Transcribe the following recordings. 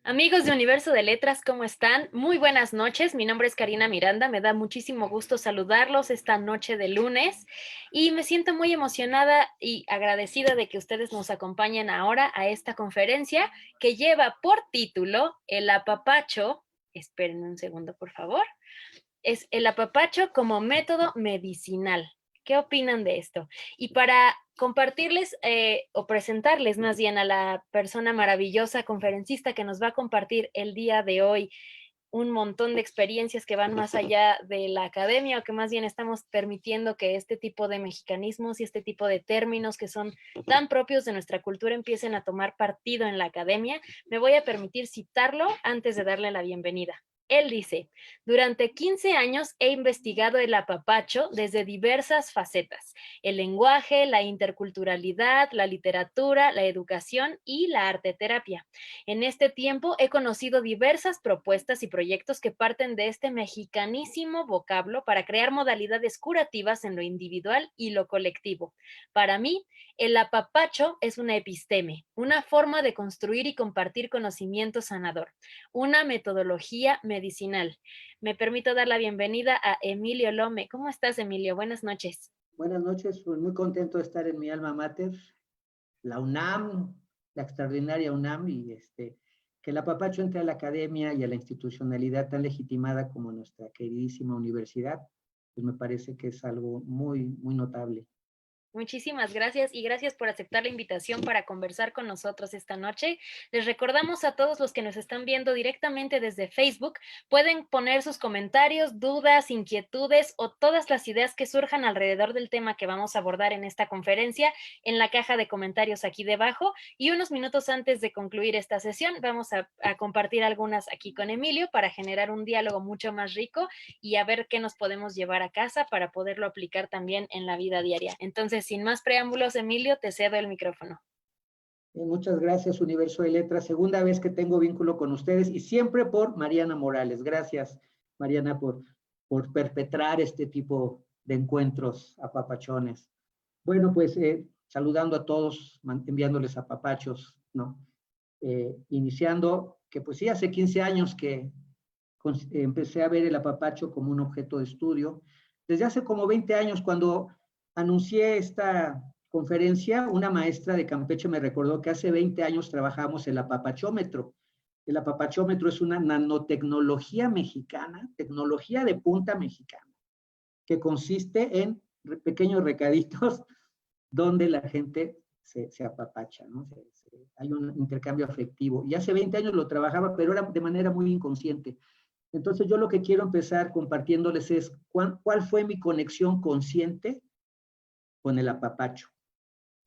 Amigos de Universo de Letras, ¿cómo están? Muy buenas noches. Mi nombre es Karina Miranda. Me da muchísimo gusto saludarlos esta noche de lunes y me siento muy emocionada y agradecida de que ustedes nos acompañen ahora a esta conferencia que lleva por título El apapacho. Esperen un segundo, por favor. Es el apapacho como método medicinal. ¿Qué opinan de esto? Y para compartirles o presentarles más bien a la persona maravillosa conferencista que nos va a compartir el día de hoy un montón de experiencias que van más allá de la academia o que más bien estamos permitiendo que este tipo de mexicanismos y este tipo de términos que son tan propios de nuestra cultura empiecen a tomar partido en la academia, me voy a permitir citarlo antes de darle la bienvenida. Él dice, durante 15 años he investigado el apapacho desde diversas facetas, el lenguaje, la interculturalidad, la literatura, la educación y la arteterapia. En este tiempo he conocido diversas propuestas y proyectos que parten de este mexicanísimo vocablo para crear modalidades curativas en lo individual y lo colectivo. Para mí, el apapacho es una episteme, una forma de construir y compartir conocimiento sanador, una metodología medicinal. Me permito dar la bienvenida a Emilio Lome. ¿Cómo estás, Emilio? Buenas noches. Buenas noches, pues muy contento de estar en mi alma mater, la UNAM, la extraordinaria UNAM, y que el apapacho entre a la academia y a la institucionalidad tan legitimada como nuestra queridísima universidad, pues me parece que es algo muy notable. Muchísimas gracias y gracias por aceptar la invitación para conversar con nosotros esta noche. Les recordamos a todos los que nos están viendo directamente desde Facebook, pueden poner sus comentarios, dudas, inquietudes o todas las ideas que surjan alrededor del tema que vamos a abordar en esta conferencia en la caja de comentarios aquí debajo y unos minutos antes de concluir esta sesión vamos a compartir algunas aquí con Emilio para generar un diálogo mucho más rico y a ver qué nos podemos llevar a casa para poderlo aplicar también en la vida diaria. Entonces, sin más preámbulos, Emilio, te cedo el micrófono. Muchas gracias, Universo de Letras. Segunda vez que tengo vínculo con ustedes y siempre por Mariana Morales. Gracias, Mariana, por perpetrar este tipo de encuentros apapachones. Bueno, pues saludando a todos, enviándoles apapachos, ¿no? Iniciando que pues sí, hace 15 años que empecé a ver el apapacho como un objeto de estudio. Desde hace como 20 años, cuando anuncié esta conferencia, una maestra de Campeche me recordó que hace 20 años trabajamos el apapachómetro. El apapachómetro es una nanotecnología mexicana, tecnología de punta mexicana, que consiste en pequeños recaditos donde la gente se apapacha, ¿no? Hay un intercambio afectivo. Y hace 20 años lo trabajaba, pero era de manera muy inconsciente. Entonces yo lo que quiero empezar compartiéndoles es cuál fue mi conexión consciente con el apapacho.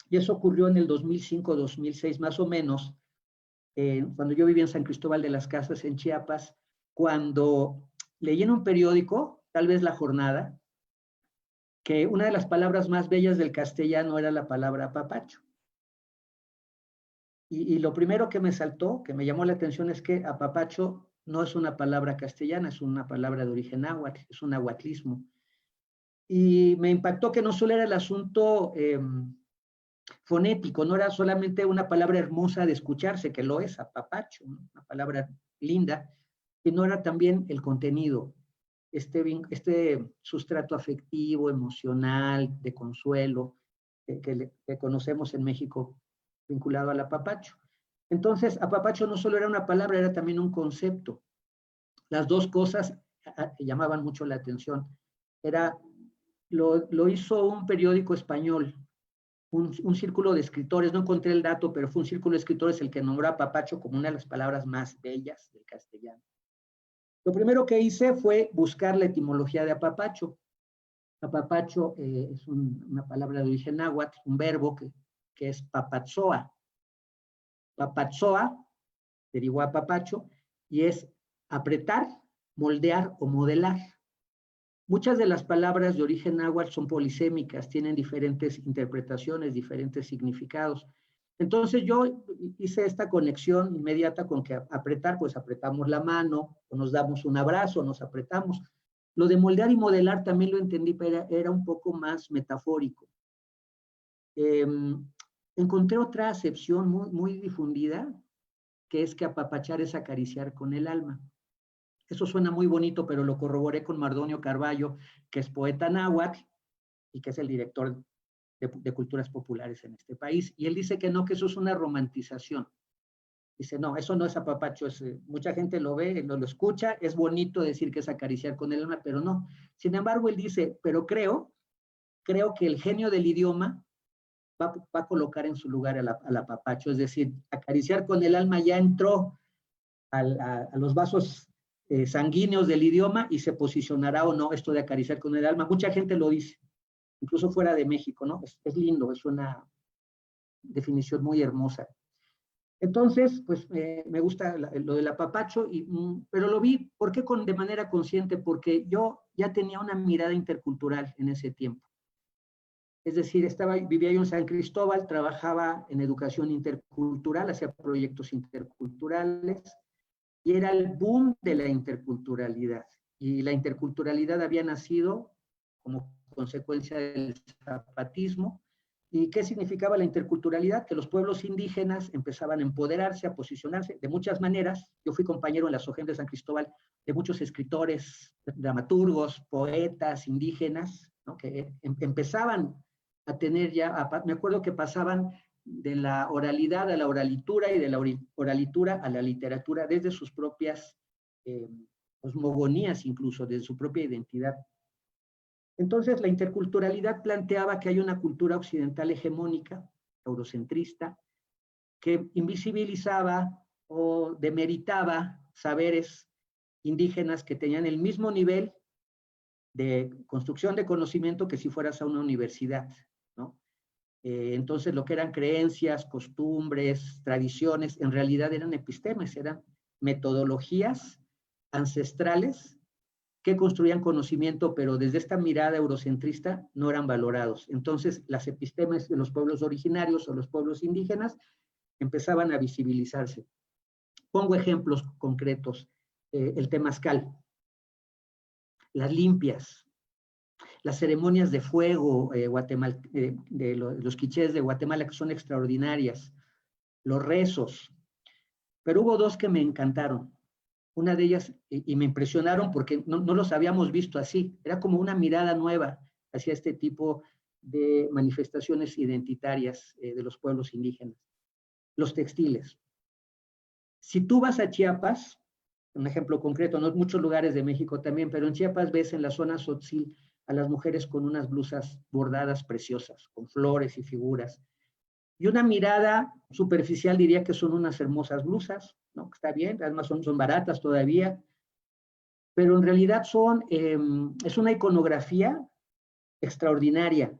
Y eso ocurrió en el 2005-2006 más o menos, cuando yo vivía en San Cristóbal de las Casas, en Chiapas, cuando leí en un periódico, tal vez La Jornada, que una de las palabras más bellas del castellano era la palabra apapacho. Y lo primero que me saltó, que me llamó la atención, es que apapacho no es una palabra castellana, es una palabra de origen náhuatl, es un nahuatlismo. Y me impactó que no solo era el asunto fonético, no era solamente una palabra hermosa de escucharse, que lo es, apapacho, ¿no? Una palabra linda, sino era también el contenido, este sustrato afectivo, emocional, de consuelo, que conocemos en México vinculado al apapacho. Entonces, apapacho no solo era una palabra, era también un concepto. Las dos cosas llamaban mucho la atención. Lo hizo un periódico español, un círculo de escritores, no encontré el dato, pero fue un círculo de escritores el que nombró a apapacho como una de las palabras más bellas del castellano. Lo primero que hice fue buscar la etimología de apapacho. Apapacho es una palabra de origen náhuatl, un verbo que es papatzoa. Papatzoa derivó a apapacho y es apretar, moldear o modelar. Muchas de las palabras de origen náhuatl son polisémicas, tienen diferentes interpretaciones, diferentes significados. Entonces yo hice esta conexión inmediata con que apretar, pues apretamos la mano, o nos damos un abrazo, nos apretamos. Lo de moldear y modelar también lo entendí, pero era un poco más metafórico. Encontré otra acepción muy difundida, que es que apapachar es acariciar con el alma. Eso suena muy bonito, pero lo corroboré con Mardonio Carballo, que es poeta náhuatl y que es el director de culturas populares en este país. Y él dice que no, que eso es una romantización. Dice, no, eso no es apapacho, mucha gente lo ve, lo escucha, es bonito decir que es acariciar con el alma, pero no. Sin embargo, él dice, pero creo que el genio del idioma va a colocar en su lugar al apapacho, es decir, acariciar con el alma ya entró a los vasos sanguíneos del idioma y se posicionará o no esto de acariciar con el alma. Mucha gente lo dice, incluso fuera de México, ¿no? Es lindo, es una definición muy hermosa. Entonces, pues me gusta lo del apapacho, pero lo vi, ¿por qué de manera consciente? Porque yo ya tenía una mirada intercultural en ese tiempo. Es decir, vivía yo en San Cristóbal, trabajaba en educación intercultural, hacía proyectos interculturales, y era el boom de la interculturalidad. Y la interculturalidad había nacido como consecuencia del zapatismo. ¿Y qué significaba la interculturalidad? Que los pueblos indígenas empezaban a empoderarse, a posicionarse de muchas maneras. Yo fui compañero en la SOGEM de San Cristóbal de muchos escritores, dramaturgos, poetas indígenas, ¿no? Que empezaban a tener ya, me acuerdo que pasaban de la oralidad a la oralitura y de la oralitura a la literatura desde sus propias cosmogonías, incluso desde su propia identidad. Entonces, la interculturalidad planteaba que hay una cultura occidental hegemónica, eurocentrista, que invisibilizaba o demeritaba saberes indígenas que tenían el mismo nivel de construcción de conocimiento que si fueras a una universidad, ¿no? Entonces, lo que eran creencias, costumbres, tradiciones, en realidad eran epistemes, eran metodologías ancestrales que construían conocimiento, pero desde esta mirada eurocentrista no eran valorados. Entonces, las epistemes de los pueblos originarios o los pueblos indígenas empezaban a visibilizarse. Pongo ejemplos concretos. El temazcal, las limpias, las ceremonias de fuego de los quichés de Guatemala, que son extraordinarias, los rezos. Pero hubo dos que me encantaron. Una de ellas, y me impresionaron porque no los habíamos visto así, era como una mirada nueva hacia este tipo de manifestaciones identitarias de los pueblos indígenas. Los textiles. Si tú vas a Chiapas, un ejemplo concreto, no en muchos lugares de México también, pero en Chiapas ves en la zona Tzotzil a las mujeres con unas blusas bordadas preciosas, con flores y figuras. Y una mirada superficial diría que son unas hermosas blusas, ¿no? Está bien, además son baratas todavía, pero en realidad es una iconografía extraordinaria.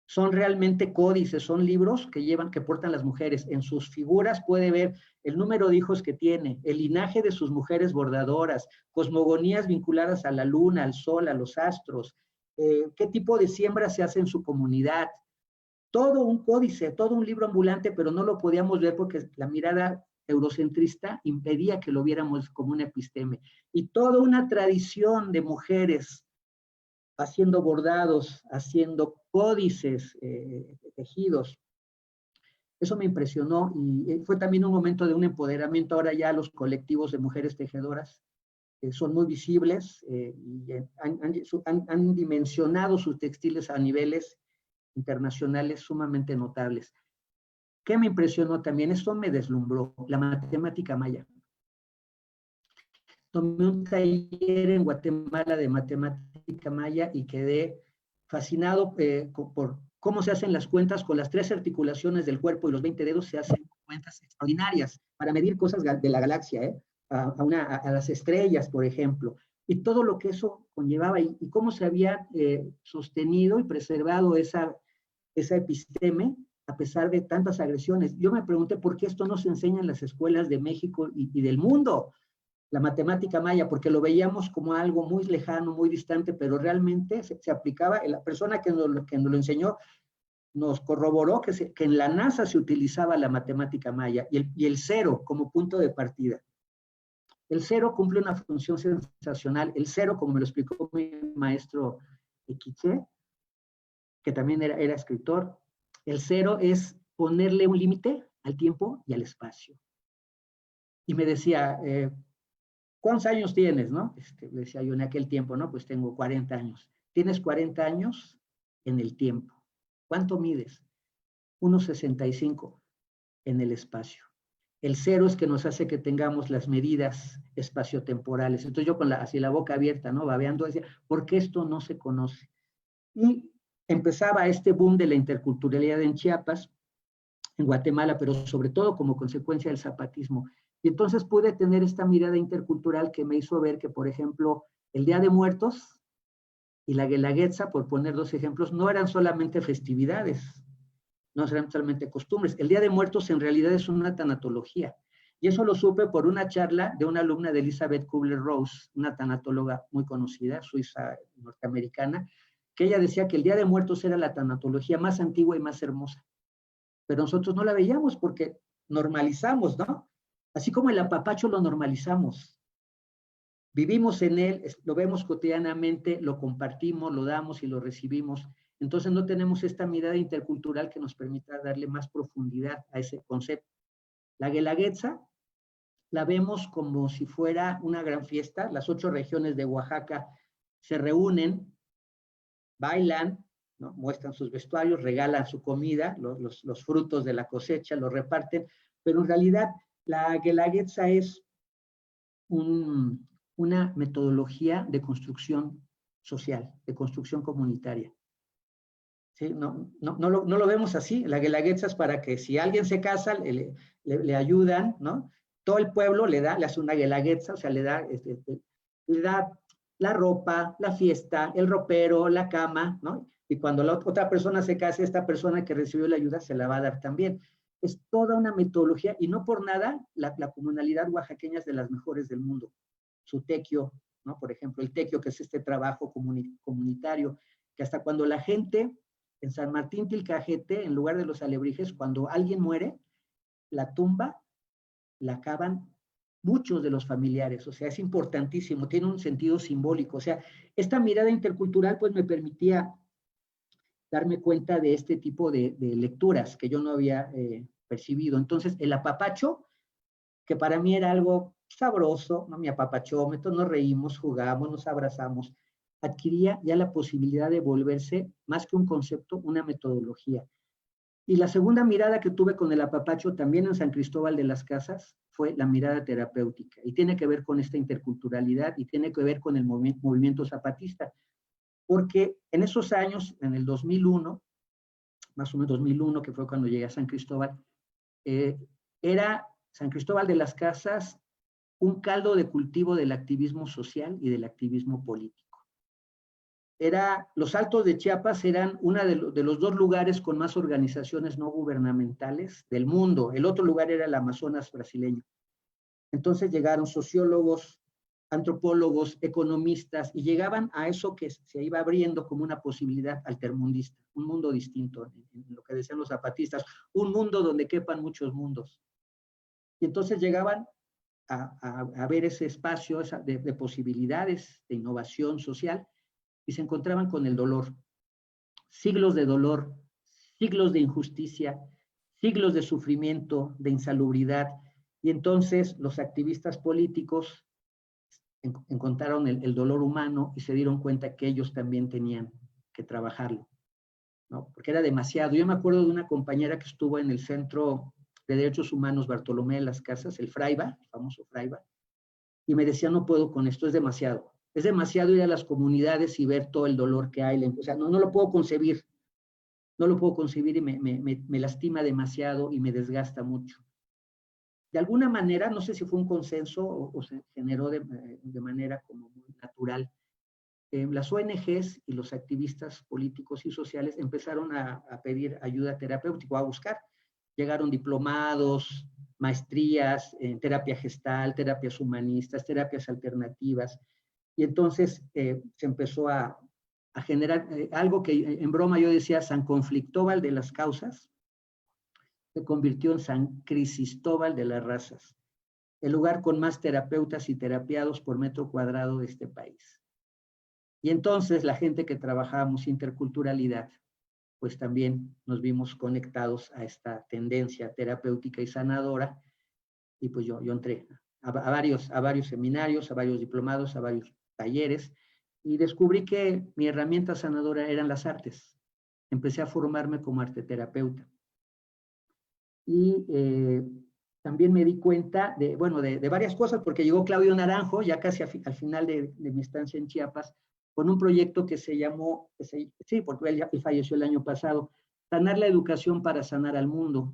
Son realmente códices, son libros que portan las mujeres. En sus figuras puede ver el número de hijos que tiene, el linaje de sus mujeres bordadoras, cosmogonías vinculadas a la luna, al sol, a los astros, qué tipo de siembra se hace en su comunidad. Todo un códice, todo un libro ambulante, pero no lo podíamos ver porque la mirada eurocentrista impedía que lo viéramos como un episteme. Y toda una tradición de mujeres haciendo bordados, haciendo códices, tejidos. Eso me impresionó y fue también un momento de un empoderamiento. Ahora ya los colectivos de mujeres tejedoras son muy visibles y han dimensionado sus textiles a niveles internacionales sumamente notables. ¿Qué me impresionó también? Esto me deslumbró, la matemática maya. Tomé un taller en Guatemala de matemática maya y quedé fascinado por cómo se hacen las cuentas con las 3 articulaciones del cuerpo y los 20 dedos. Se hacen cuentas extraordinarias para medir cosas de la galaxia, a las estrellas, por ejemplo, y todo lo que eso conllevaba y cómo se había sostenido y preservado esa episteme a pesar de tantas agresiones. Yo me pregunté por qué esto no se enseña en las escuelas de México y del mundo, la matemática maya, porque lo veíamos como algo muy lejano, muy distante, pero realmente se aplicaba. La persona que nos lo enseñó nos corroboró que en la NASA se utilizaba la matemática maya y el cero como punto de partida. El cero cumple una función sensacional. El cero, como me lo explicó mi maestro Quiché, que también era escritor, el cero es ponerle un límite al tiempo y al espacio. y me decía, ¿cuántos años tienes, no? Le decía yo en aquel tiempo, no, pues tengo 40 años. Tienes 40 años en el tiempo. ¿Cuánto mides? 1,65 en el espacio. El cero es que nos hace que tengamos las medidas espaciotemporales. Entonces yo con así la boca abierta, ¿no? Babeando, decía, ¿por qué esto no se conoce? Y empezaba este boom de la interculturalidad en Chiapas, en Guatemala, pero sobre todo como consecuencia del zapatismo. Y entonces pude tener esta mirada intercultural que me hizo ver que, por ejemplo, el Día de Muertos y la Guelaguetza, por poner dos ejemplos, no eran solamente festividades, no eran solamente costumbres. El Día de Muertos en realidad es una tanatología. Y eso lo supe por una charla de una alumna de Elizabeth Kubler-Ross, una tanatóloga muy conocida, suiza norteamericana, que ella decía que el Día de Muertos era la tanatología más antigua y más hermosa. Pero nosotros no la veíamos porque normalizamos, ¿no? Así como el apapacho lo normalizamos. Vivimos en él, lo vemos cotidianamente, lo compartimos, lo damos y lo recibimos. Entonces no tenemos esta mirada intercultural que nos permita darle más profundidad a ese concepto. La Guelaguetza la vemos como si fuera una gran fiesta. Las 8 regiones de Oaxaca se reúnen, bailan, ¿no? Muestran sus vestuarios, regalan su comida, los frutos de la cosecha, los reparten, pero en realidad la Guelaguetza es una metodología de construcción social, de construcción comunitaria. ¿Sí? No lo vemos así. La Guelaguetza es para que si alguien se casa, le ayudan, ¿no? Todo el pueblo le hace una Guelaguetza, o sea, le da la ropa, la fiesta, el ropero, la cama, ¿no? Y cuando la otra persona se case, esta persona que recibió la ayuda se la va a dar también. Es toda una metodología y no por nada la comunalidad oaxaqueña es de las mejores del mundo. Su tequio, ¿no? Por ejemplo, el tequio, que es este trabajo comunitario, que hasta cuando la gente en San Martín Tilcajete, en lugar de los alebrijes, cuando alguien muere, la tumba la cavan muchos de los familiares, o sea, es importantísimo, tiene un sentido simbólico, o sea, esta mirada intercultural pues me permitía darme cuenta de este tipo de lecturas que yo no había percibido. Entonces, el apapacho, que para mí era algo sabroso, ¿no? Mi apapachómetro, nos reímos, jugamos, nos abrazamos, adquiría ya la posibilidad de volverse, más que un concepto, una metodología. Y la segunda mirada que tuve con el apapacho también en San Cristóbal de las Casas fue la mirada terapéutica y tiene que ver con esta interculturalidad y tiene que ver con el movimiento zapatista, porque en esos años, en el 2001, más o menos 2001, que fue cuando llegué a San Cristóbal, era San Cristóbal de las Casas un caldo de cultivo del activismo social y del activismo político. Los Altos de Chiapas eran uno de los 2 lugares con más organizaciones no gubernamentales del mundo. El otro lugar era el Amazonas brasileño. Entonces llegaron sociólogos, antropólogos, economistas, y llegaban a eso que se iba abriendo como una posibilidad altermundista, un mundo distinto, en lo que decían los zapatistas, un mundo donde quepan muchos mundos. Y entonces llegaban a ver ese espacio de posibilidades de innovación social, y se encontraban con el dolor. Siglos de dolor, siglos de injusticia, siglos de sufrimiento, de insalubridad. Y entonces los activistas políticos encontraron el dolor humano y se dieron cuenta que ellos también tenían que trabajarlo, ¿no? Porque era demasiado. Yo me acuerdo de una compañera que estuvo en el Centro de Derechos Humanos Bartolomé de las Casas, el Fraiba, el famoso Fraiba, y me decía, no puedo con esto, es demasiado. Es demasiado ir a las comunidades y ver todo el dolor que hay. O sea, no lo puedo concebir. No lo puedo concebir y me lastima demasiado y me desgasta mucho. De alguna manera, no sé si fue un consenso o se generó de manera como muy natural, las ONGs y los activistas políticos y sociales empezaron a pedir ayuda terapéutica, a buscar. Llegaron diplomados, maestrías en terapia gestal, terapias humanistas, terapias alternativas, y entonces se empezó a generar algo que en broma yo decía San Conflictóbal de las Causas, se convirtió en San Crisistóbal de las Razas, el lugar con más terapeutas y terapiados por metro cuadrado de este país. Y entonces la gente que trabajábamos interculturalidad, pues también nos vimos conectados a esta tendencia terapéutica y sanadora, y pues yo entré a varios seminarios, a varios diplomados, a varios talleres, y descubrí que mi herramienta sanadora eran las artes. Empecé a formarme como arteterapeuta. Y también me di cuenta de varias cosas, porque llegó Claudio Naranjo, ya casi al final de mi estancia en Chiapas, con un proyecto que se llamó, sí, porque él falleció el año pasado, Sanar la Educación para Sanar al Mundo.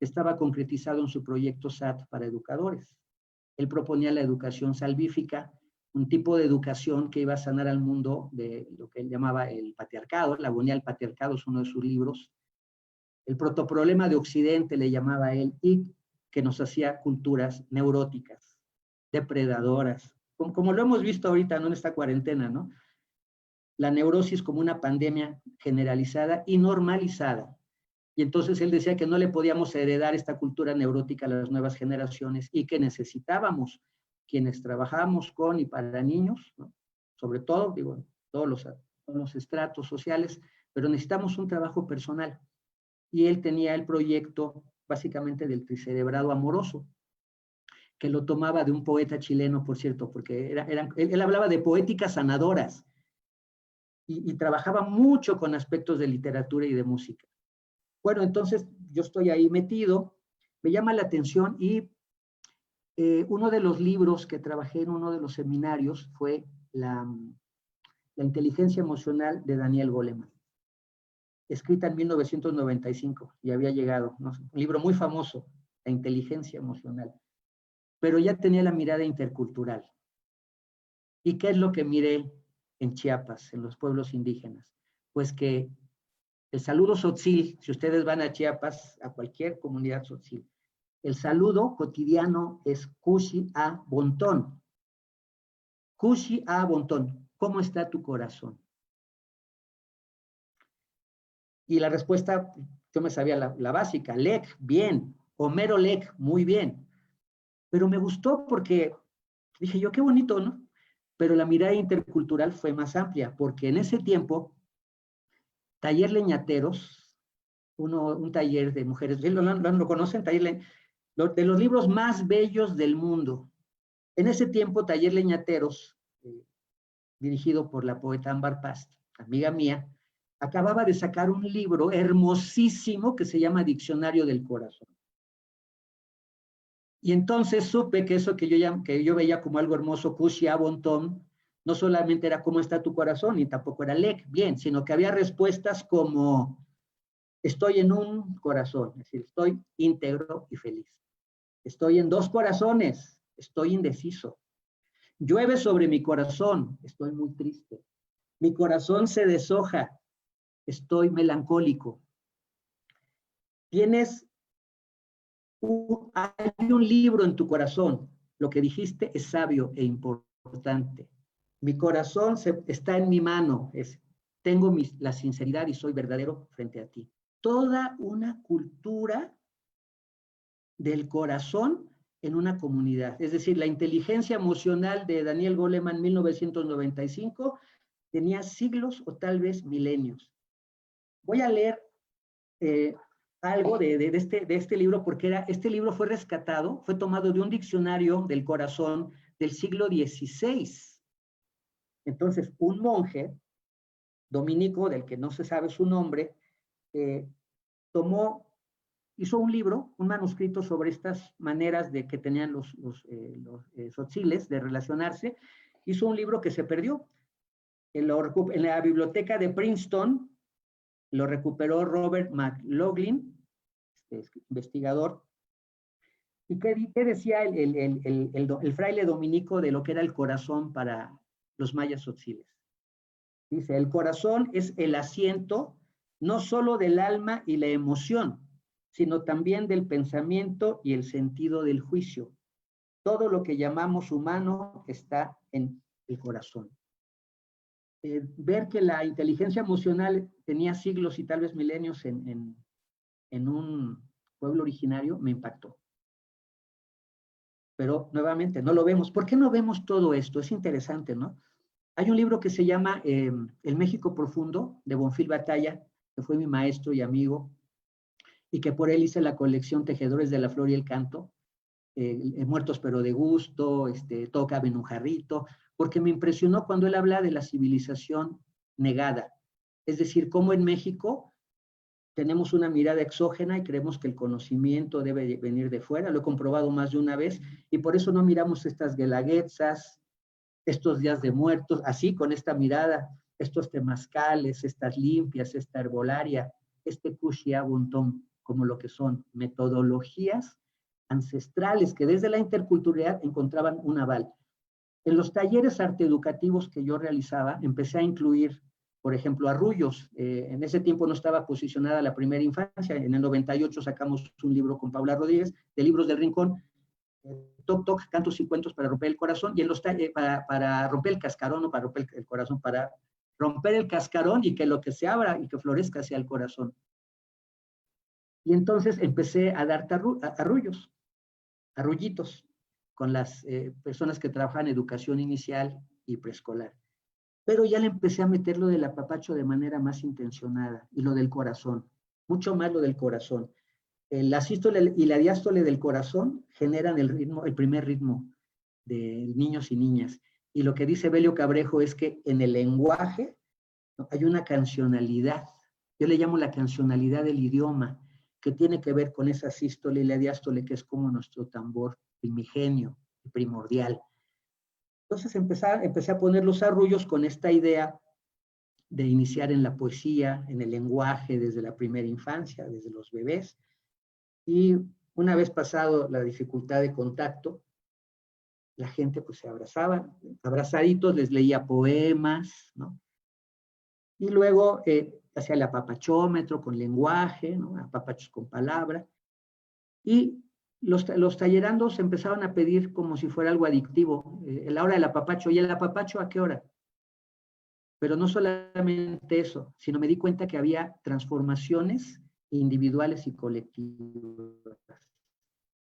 Estaba concretizado en su proyecto SAT para educadores. Él proponía la educación salvífica, un tipo de educación que iba a sanar al mundo de lo que él llamaba el patriarcado. La agonía del patriarcado es uno de sus libros. El protoproblema de Occidente le llamaba él, y que nos hacía culturas neuróticas, depredadoras, como lo hemos visto ahorita, ¿no? En esta cuarentena, ¿no? La neurosis como una pandemia generalizada y normalizada. Y entonces él decía que no le podíamos heredar esta cultura neurótica a las nuevas generaciones y que necesitábamos, quienes trabajamos con y para niños, ¿no? Sobre todo, digo, todos los estratos sociales, pero necesitamos un trabajo personal. Y él tenía el proyecto básicamente del tricerebrado amoroso, que lo tomaba de un poeta chileno, por cierto, porque él hablaba de poéticas sanadoras y trabajaba mucho con aspectos de literatura y de música. Bueno, entonces yo estoy ahí metido, me llama la atención y uno de los libros que trabajé en uno de los seminarios fue la inteligencia emocional de Daniel Goleman, escrita en 1995 y había llegado, ¿no? Un libro muy famoso, La inteligencia emocional, pero ya tenía la mirada intercultural. ¿Y qué es lo que miré en Chiapas, en los pueblos indígenas? Pues que el saludo tzotzil, si ustedes van a Chiapas, a cualquier comunidad tzotzil, el saludo cotidiano es Kushi a Bontón. Kushi a Bontón, ¿cómo está tu corazón? Y la respuesta, yo me sabía la básica, Lek, bien, Homero Lek, muy bien. Pero me gustó porque dije yo, qué bonito, ¿no? Pero la mirada intercultural fue más amplia, porque en ese tiempo, Taller Leñateros, un taller de mujeres, ¿lo conocen? De los libros más bellos del mundo. En ese tiempo, Taller Leñateros, dirigido por la poeta Ámbar Past, amiga mía, acababa de sacar un libro hermosísimo que se llama Diccionario del Corazón. Y entonces supe que eso que yo veía como algo hermoso, Kushi a Bontón, no solamente era cómo está tu corazón, ni tampoco era Lek, bien, sino que había respuestas como estoy en un corazón, es decir, estoy íntegro y feliz. Estoy en dos corazones, estoy indeciso. Llueve sobre mi corazón, estoy muy triste. Mi corazón se deshoja, estoy melancólico. Hay un libro en tu corazón, lo que dijiste es sabio e importante. Mi corazón está en mi mano, tengo la sinceridad y soy verdadero frente a ti. Toda una cultura del corazón en una comunidad. Es decir, la inteligencia emocional de Daniel Goleman en 1995 tenía siglos o tal vez milenios. Voy a leer algo de este libro, porque este libro fue rescatado, fue tomado de un diccionario del corazón del siglo XVI. Entonces, un monje dominico, del que no se sabe su nombre, hizo un libro, un manuscrito sobre estas maneras de que tenían los tzotziles de relacionarse. Hizo un libro que se perdió. En la biblioteca de Princeton lo recuperó Robert McLaughlin, investigador. ¿Y qué decía el fraile dominico de lo que era el corazón para los mayas tzotziles? Dice, el corazón es el asiento no solo del alma y la emoción, sino también del pensamiento y el sentido del juicio. Todo lo que llamamos humano está en el corazón. Ver que la inteligencia emocional tenía siglos y tal vez milenios en un pueblo originario me impactó. Pero nuevamente, no lo vemos. ¿Por qué no vemos todo esto? Es interesante, ¿no? Hay un libro que se llama El México Profundo, de Bonfil Batalla, que fue mi maestro y amigo, y que por él hice la colección Tejedores de la Flor y el Canto. Muertos pero de gusto, todo cabe en un jarrito, porque me impresionó cuando él habla de la civilización negada. Es decir, cómo en México tenemos una mirada exógena y creemos que el conocimiento debe venir de fuera. Lo he comprobado más de una vez y por eso no miramos estas guelaguetzas, estos días de muertos, así con esta mirada, estos temazcales, estas limpias, esta herbolaria, Cushiabuntón, como lo que son metodologías ancestrales que desde la interculturalidad encontraban un aval. En los talleres arteeducativos que yo realizaba, empecé a incluir, por ejemplo, arrullos. En ese tiempo no estaba posicionada la primera infancia. En el 98 sacamos un libro con Paula Rodríguez, de Libros del Rincón, Toc Toc, cantos y cuentos para romper el corazón, y en los para romper el cascarón, no para romper el corazón, para romper el cascarón y que lo que se abra y que florezca sea el corazón. Y entonces empecé a dar arrullos, arrullitos, con las personas que trabajan en educación inicial y preescolar. Pero ya le empecé a meter lo del apapacho de manera más intencionada, y lo del corazón, mucho más lo del corazón. La sístole y la diástole del corazón generan el ritmo, el primer ritmo de niños y niñas. Y lo que dice Belio Cabrejo es que en el lenguaje, ¿no?, hay una cancionalidad. Yo le llamo la cancionalidad del idioma, que tiene que ver con esa sístole y la diástole, que es como nuestro tambor primigenio, primordial. Entonces empecé a poner los arrullos con esta idea de iniciar en la poesía, en el lenguaje, desde la primera infancia, desde los bebés. Y una vez pasado la dificultad de contacto, la gente pues se abrazaba, abrazaditos, les leía poemas, ¿no? Y luego hacía el apapachómetro con lenguaje, ¿no?, apapachos con palabra. Y los tallerandos empezaban a pedir como si fuera algo adictivo, la hora del apapacho. ¿Y el apapacho a qué hora? Pero no solamente eso, sino me di cuenta que había transformaciones individuales y colectivas.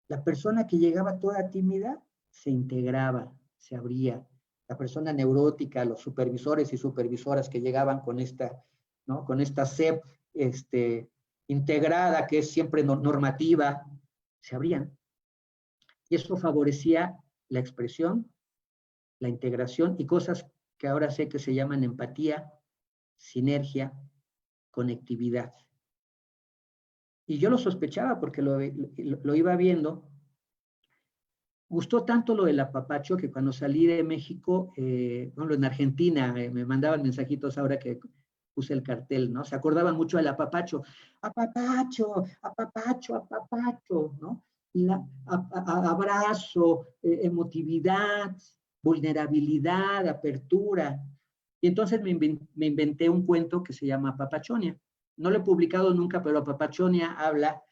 La persona que llegaba toda tímida se integraba, se abría. La persona neurótica, los supervisores y supervisoras que llegaban con esta, ¿no?, con esta SEP integrada, que es siempre normativa, se abrían. Y eso favorecía la expresión, la integración y cosas que ahora sé que se llaman empatía, sinergia, conectividad. Y yo lo sospechaba porque lo iba viendo. Gustó tanto lo del apapacho que cuando salí de México, bueno, en Argentina, me mandaban mensajitos ahora que puse el cartel, ¿no? Se acordaban mucho del apapacho. Apapacho, apapacho, apapacho, ¿no? Abrazo, emotividad, vulnerabilidad, apertura. Y entonces me inventé un cuento que se llama Apapachonia. No lo he publicado nunca, pero Apapachonia habla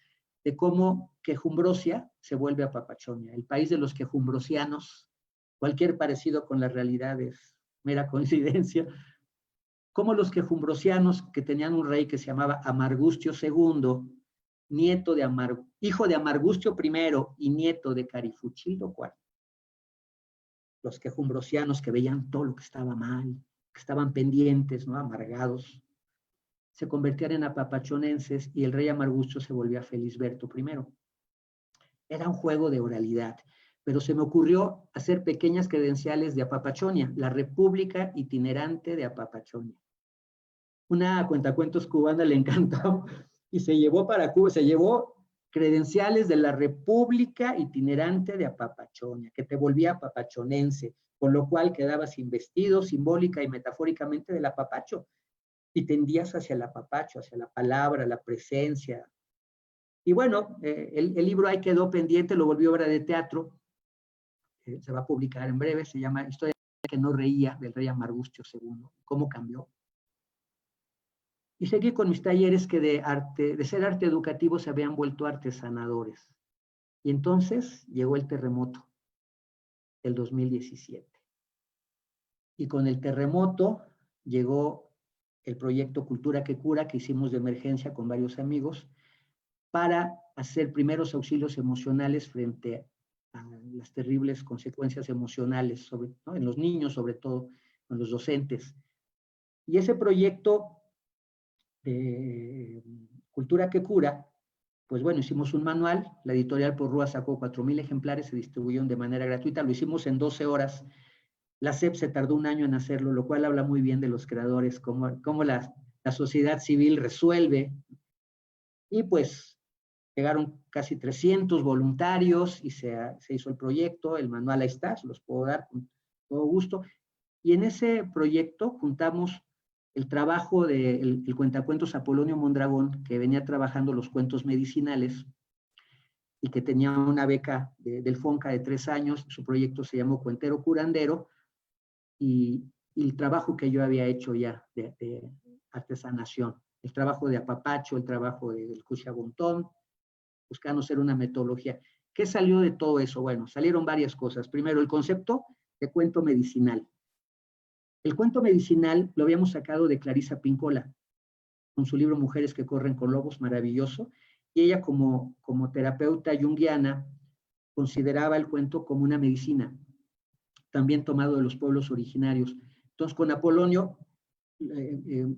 de cómo Quejumbrosia se vuelve Apapachonia, el país de los quejumbrosianos. Cualquier parecido con la realidad es mera coincidencia. Cómo los quejumbrosianos, que tenían un rey que se llamaba Amargustio II, hijo de Amargustio I y nieto de Carifuchildo IV, los quejumbrosianos que veían todo lo que estaba mal, que estaban pendientes, ¿no?, amargados, se convertían en apapachonenses y el rey Amargustio se volvía Felisberto I. Era un juego de oralidad, pero se me ocurrió hacer pequeñas credenciales de Apapachonia, la República Itinerante de Apapachonia. Una cuentacuentos cubana le encantó y se llevó para Cuba, se llevó credenciales de la República Itinerante de Apapachonia, que te volvía apapachonense, con lo cual quedabas investido simbólica y metafóricamente del apapacho y tendías hacia el apapacho, hacia la palabra, la presencia. Y bueno, el libro ahí quedó pendiente, lo volvió obra de teatro, se va a publicar en breve, se llama Historia que no reía, del rey Amargustio II, cómo cambió. Y seguí con mis talleres que de ser arte educativo se habían vuelto artesanadores. Y entonces llegó el terremoto del 2017. Y con el terremoto llegó el proyecto Cultura que Cura, que hicimos de emergencia con varios amigos, para hacer primeros auxilios emocionales frente a las terribles consecuencias emocionales, ¿no?, en los niños, sobre todo, en los docentes. Y ese proyecto de Cultura que Cura pues bueno, hicimos un manual, la editorial Porrúa sacó 4,000 ejemplares, se distribuyeron de manera gratuita, lo hicimos en 12 horas. La SEP se tardó un año en hacerlo, lo cual habla muy bien de los creadores, cómo la sociedad civil resuelve. Y pues llegaron casi 300 voluntarios y se hizo el proyecto, el manual ahí está, se los puedo dar con todo gusto. Y en ese proyecto juntamos el trabajo del cuentacuentos Apolonio Mondragón, que venía trabajando los cuentos medicinales y que tenía una beca del FONCA de 3 años. Su proyecto se llamó Cuentero Curandero, y el trabajo que yo había hecho ya de artesanación, el trabajo de apapacho, el trabajo del cuchabontón, buscando hacer una metodología. ¿Qué salió de todo eso? Bueno, salieron varias cosas. Primero, el concepto de cuento medicinal. El cuento medicinal lo habíamos sacado de Clarisa Pincola, con su libro Mujeres que corren con lobos, maravilloso, y ella como terapeuta junguiana consideraba el cuento como una medicina, también tomado de los pueblos originarios. Entonces, con Apolonio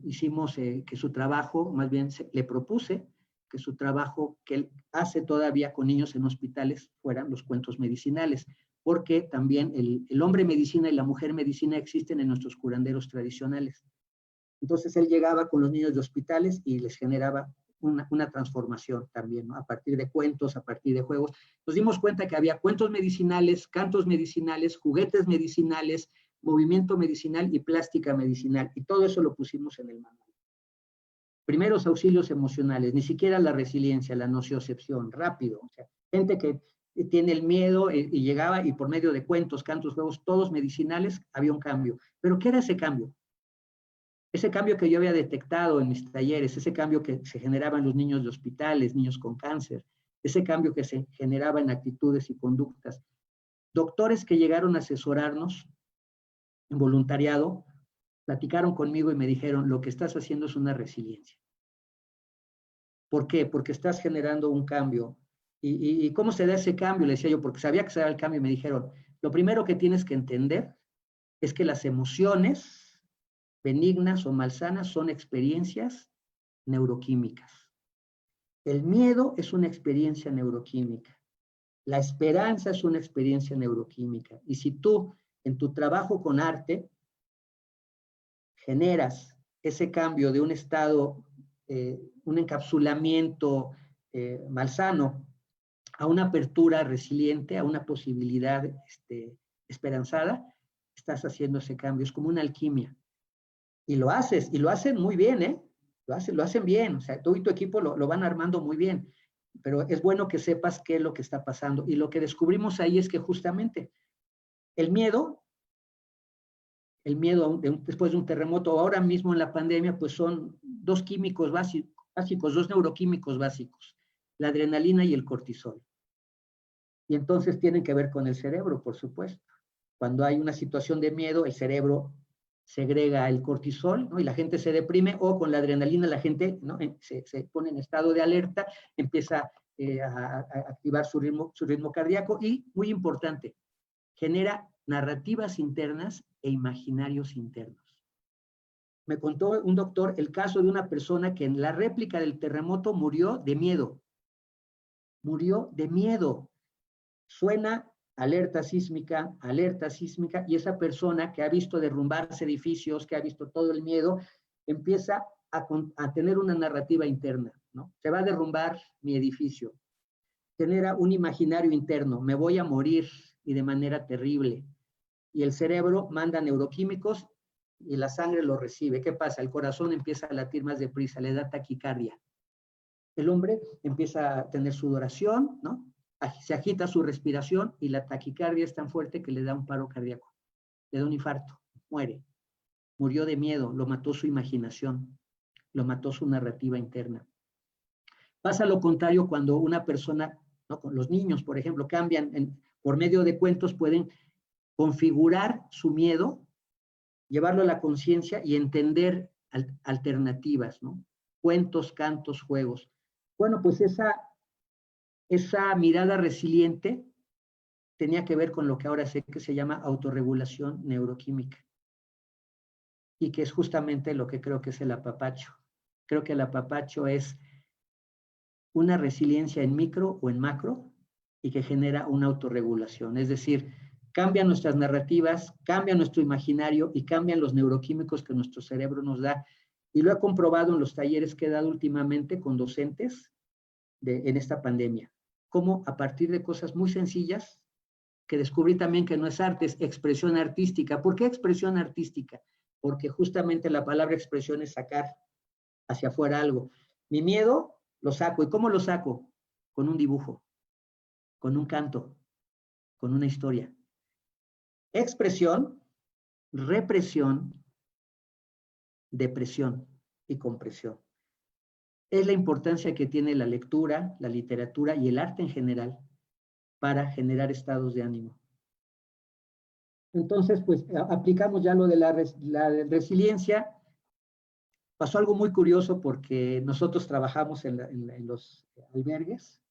hicimos que su trabajo, más bien le propuse que su trabajo que él hace todavía con niños en hospitales fueran los cuentos medicinales, porque también el hombre medicina y la mujer medicina existen en nuestros curanderos tradicionales. Entonces él llegaba con los niños de hospitales y les generaba una transformación también, ¿no? A partir de cuentos, a partir de juegos. Nos dimos cuenta que había cuentos medicinales, cantos medicinales, juguetes medicinales, movimiento medicinal y plástica medicinal. Y todo eso lo pusimos en el manual. Primeros auxilios emocionales, ni siquiera la resiliencia, la nociocepción, rápido. O sea, gente que tiene el miedo y llegaba y por medio de cuentos, cantos, juegos, todos medicinales, había un cambio. ¿Pero qué era ese cambio? Ese cambio que yo había detectado en mis talleres, ese cambio que se generaba en los niños de hospitales, niños con cáncer, ese cambio que se generaba en actitudes y conductas. Doctores que llegaron a asesorarnos en voluntariado, platicaron conmigo y me dijeron, lo que estás haciendo es una resiliencia. ¿Por qué? Porque estás generando un cambio. ¿Y cómo se da ese cambio? Le decía yo, porque sabía que se daba el cambio y me dijeron, lo primero que tienes que entender es que las emociones benignas o malsanas son experiencias neuroquímicas. El miedo es una experiencia neuroquímica. La esperanza es una experiencia neuroquímica. Y si tú, en tu trabajo con arte, generas ese cambio de un estado, un encapsulamiento malsano, a una apertura resiliente, a una posibilidad esperanzada, estás haciendo ese cambio. Es como una alquimia. Y lo haces, y lo hacen muy bien, ¿eh? Lo hacen bien, o sea, tú y tu equipo lo van armando muy bien, pero es bueno que sepas qué es lo que está pasando. Y lo que descubrimos ahí es que justamente el miedo después de un terremoto, ahora mismo en la pandemia, pues son dos químicos básicos, dos neuroquímicos básicos, la adrenalina y el cortisol. Y entonces tienen que ver con el cerebro, por supuesto. Cuando hay una situación de miedo, el cerebro segrega el cortisol, ¿no? Y la gente se deprime, o con la adrenalina la gente, ¿no? se pone en estado de alerta, empieza a activar su ritmo cardíaco y, muy importante, genera narrativas internas e imaginarios internos. Me contó un doctor el caso de una persona que en la réplica del terremoto murió de miedo. Murió de miedo. Suena alerta sísmica, y esa persona que ha visto derrumbarse edificios, que ha visto todo el miedo, empieza a tener una narrativa interna, ¿no? Se va a derrumbar mi edificio. Genera un imaginario interno, me voy a morir y de manera terrible. Y el cerebro manda neuroquímicos y la sangre lo recibe. ¿Qué pasa? El corazón empieza a latir más deprisa, le da taquicardia. El hombre empieza a tener sudoración, ¿no? Se agita su respiración y la taquicardia es tan fuerte que le da un paro cardíaco, le da un infarto, muere. Murió de miedo, lo mató su imaginación, lo mató su narrativa interna. Pasa lo contrario cuando una persona, ¿no? Con los niños, por ejemplo, cambian, por medio de cuentos pueden configurar su miedo, llevarlo a la conciencia y entender alternativas, ¿no? Cuentos, cantos, juegos. Bueno, pues esa mirada resiliente tenía que ver con lo que ahora sé que se llama autorregulación neuroquímica, y que es justamente lo que creo que es el apapacho. Creo que el apapacho es una resiliencia en micro o en macro y que genera una autorregulación. Es decir, cambian nuestras narrativas, cambia nuestro imaginario y cambian los neuroquímicos que nuestro cerebro nos da. Y lo he comprobado en los talleres que he dado últimamente con docentes en esta pandemia. Cómo a partir de cosas muy sencillas, que descubrí también que no es arte, es expresión artística. ¿Por qué expresión artística? Porque justamente la palabra expresión es sacar hacia afuera algo. Mi miedo lo saco. ¿Y cómo lo saco? Con un dibujo, con un canto, con una historia. Expresión, represión, depresión y compresión. Es la importancia que tiene la lectura, la literatura y el arte en general para generar estados de ánimo. Entonces, pues aplicamos ya lo de la resiliencia. Pasó algo muy curioso porque nosotros trabajamos en los albergues,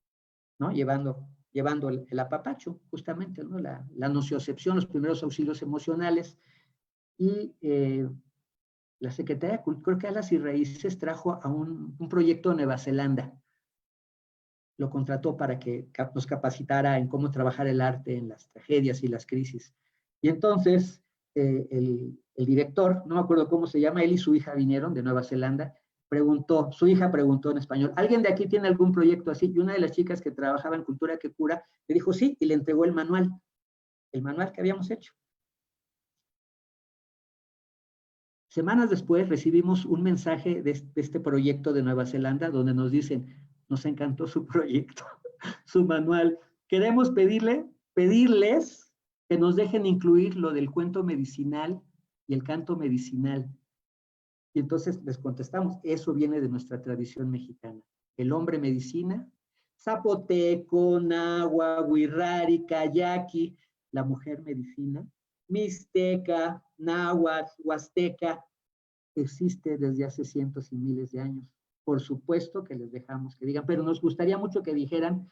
¿no? Llevando el apapacho, justamente, ¿no? La nociocepción, los primeros auxilios emocionales. Y la Secretaría de Cultura, creo que Alas y Raíces, trajo a un proyecto de Nueva Zelanda. Lo contrató para que nos capacitara en cómo trabajar el arte en las tragedias y las crisis. Y entonces el director, no me acuerdo cómo se llama, él y su hija vinieron de Nueva Zelanda, su hija preguntó en español, ¿alguien de aquí tiene algún proyecto así? Y una de las chicas que trabajaba en Cultura que Cura le dijo sí, y le entregó el manual que habíamos hecho. Semanas después recibimos un mensaje de este proyecto de Nueva Zelanda donde nos dicen, nos encantó su proyecto, su manual. Queremos pedirles que nos dejen incluir lo del cuento medicinal y el canto medicinal. Y entonces les contestamos, eso viene de nuestra tradición mexicana. El hombre medicina, zapoteco, náhuatl, huirrari, kayaki, la mujer medicina, mixteca, náhuatl, huasteca, existe desde hace cientos y miles de años. Por supuesto que les dejamos que digan, pero nos gustaría mucho que dijeran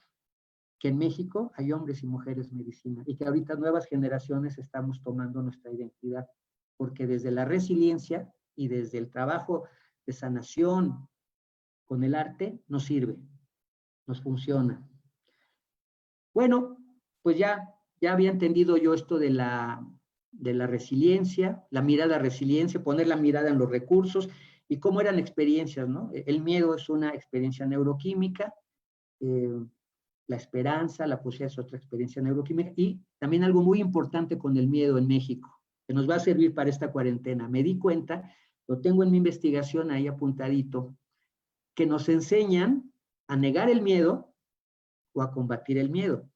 que en México hay hombres y mujeres medicina y que ahorita nuevas generaciones estamos tomando nuestra identidad, porque desde la resiliencia y desde el trabajo de sanación con el arte nos sirve, nos funciona. Bueno, pues ya había entendido yo esto de la resiliencia, la mirada a resiliencia, poner la mirada en los recursos y cómo eran experiencias, ¿no? El miedo es una experiencia neuroquímica, la esperanza, la posibilidad es otra experiencia neuroquímica y también algo muy importante con el miedo en México, que nos va a servir para esta cuarentena. Me di cuenta, lo tengo en mi investigación ahí apuntadito, que nos enseñan a negar el miedo o a combatir el miedo.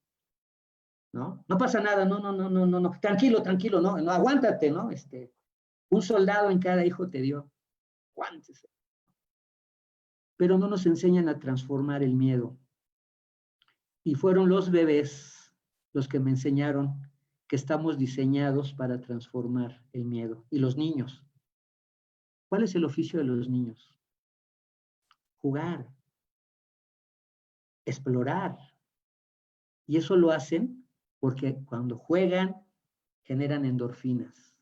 ¿No? No pasa nada, no, tranquilo, no, aguántate, ¿no? Un soldado en cada hijo te dio, aguántese. Pero no nos enseñan a transformar el miedo. Y fueron los bebés los que me enseñaron que estamos diseñados para transformar el miedo. Y los niños. ¿Cuál es el oficio de los niños? Jugar, explorar. Y eso lo hacen porque cuando juegan generan endorfinas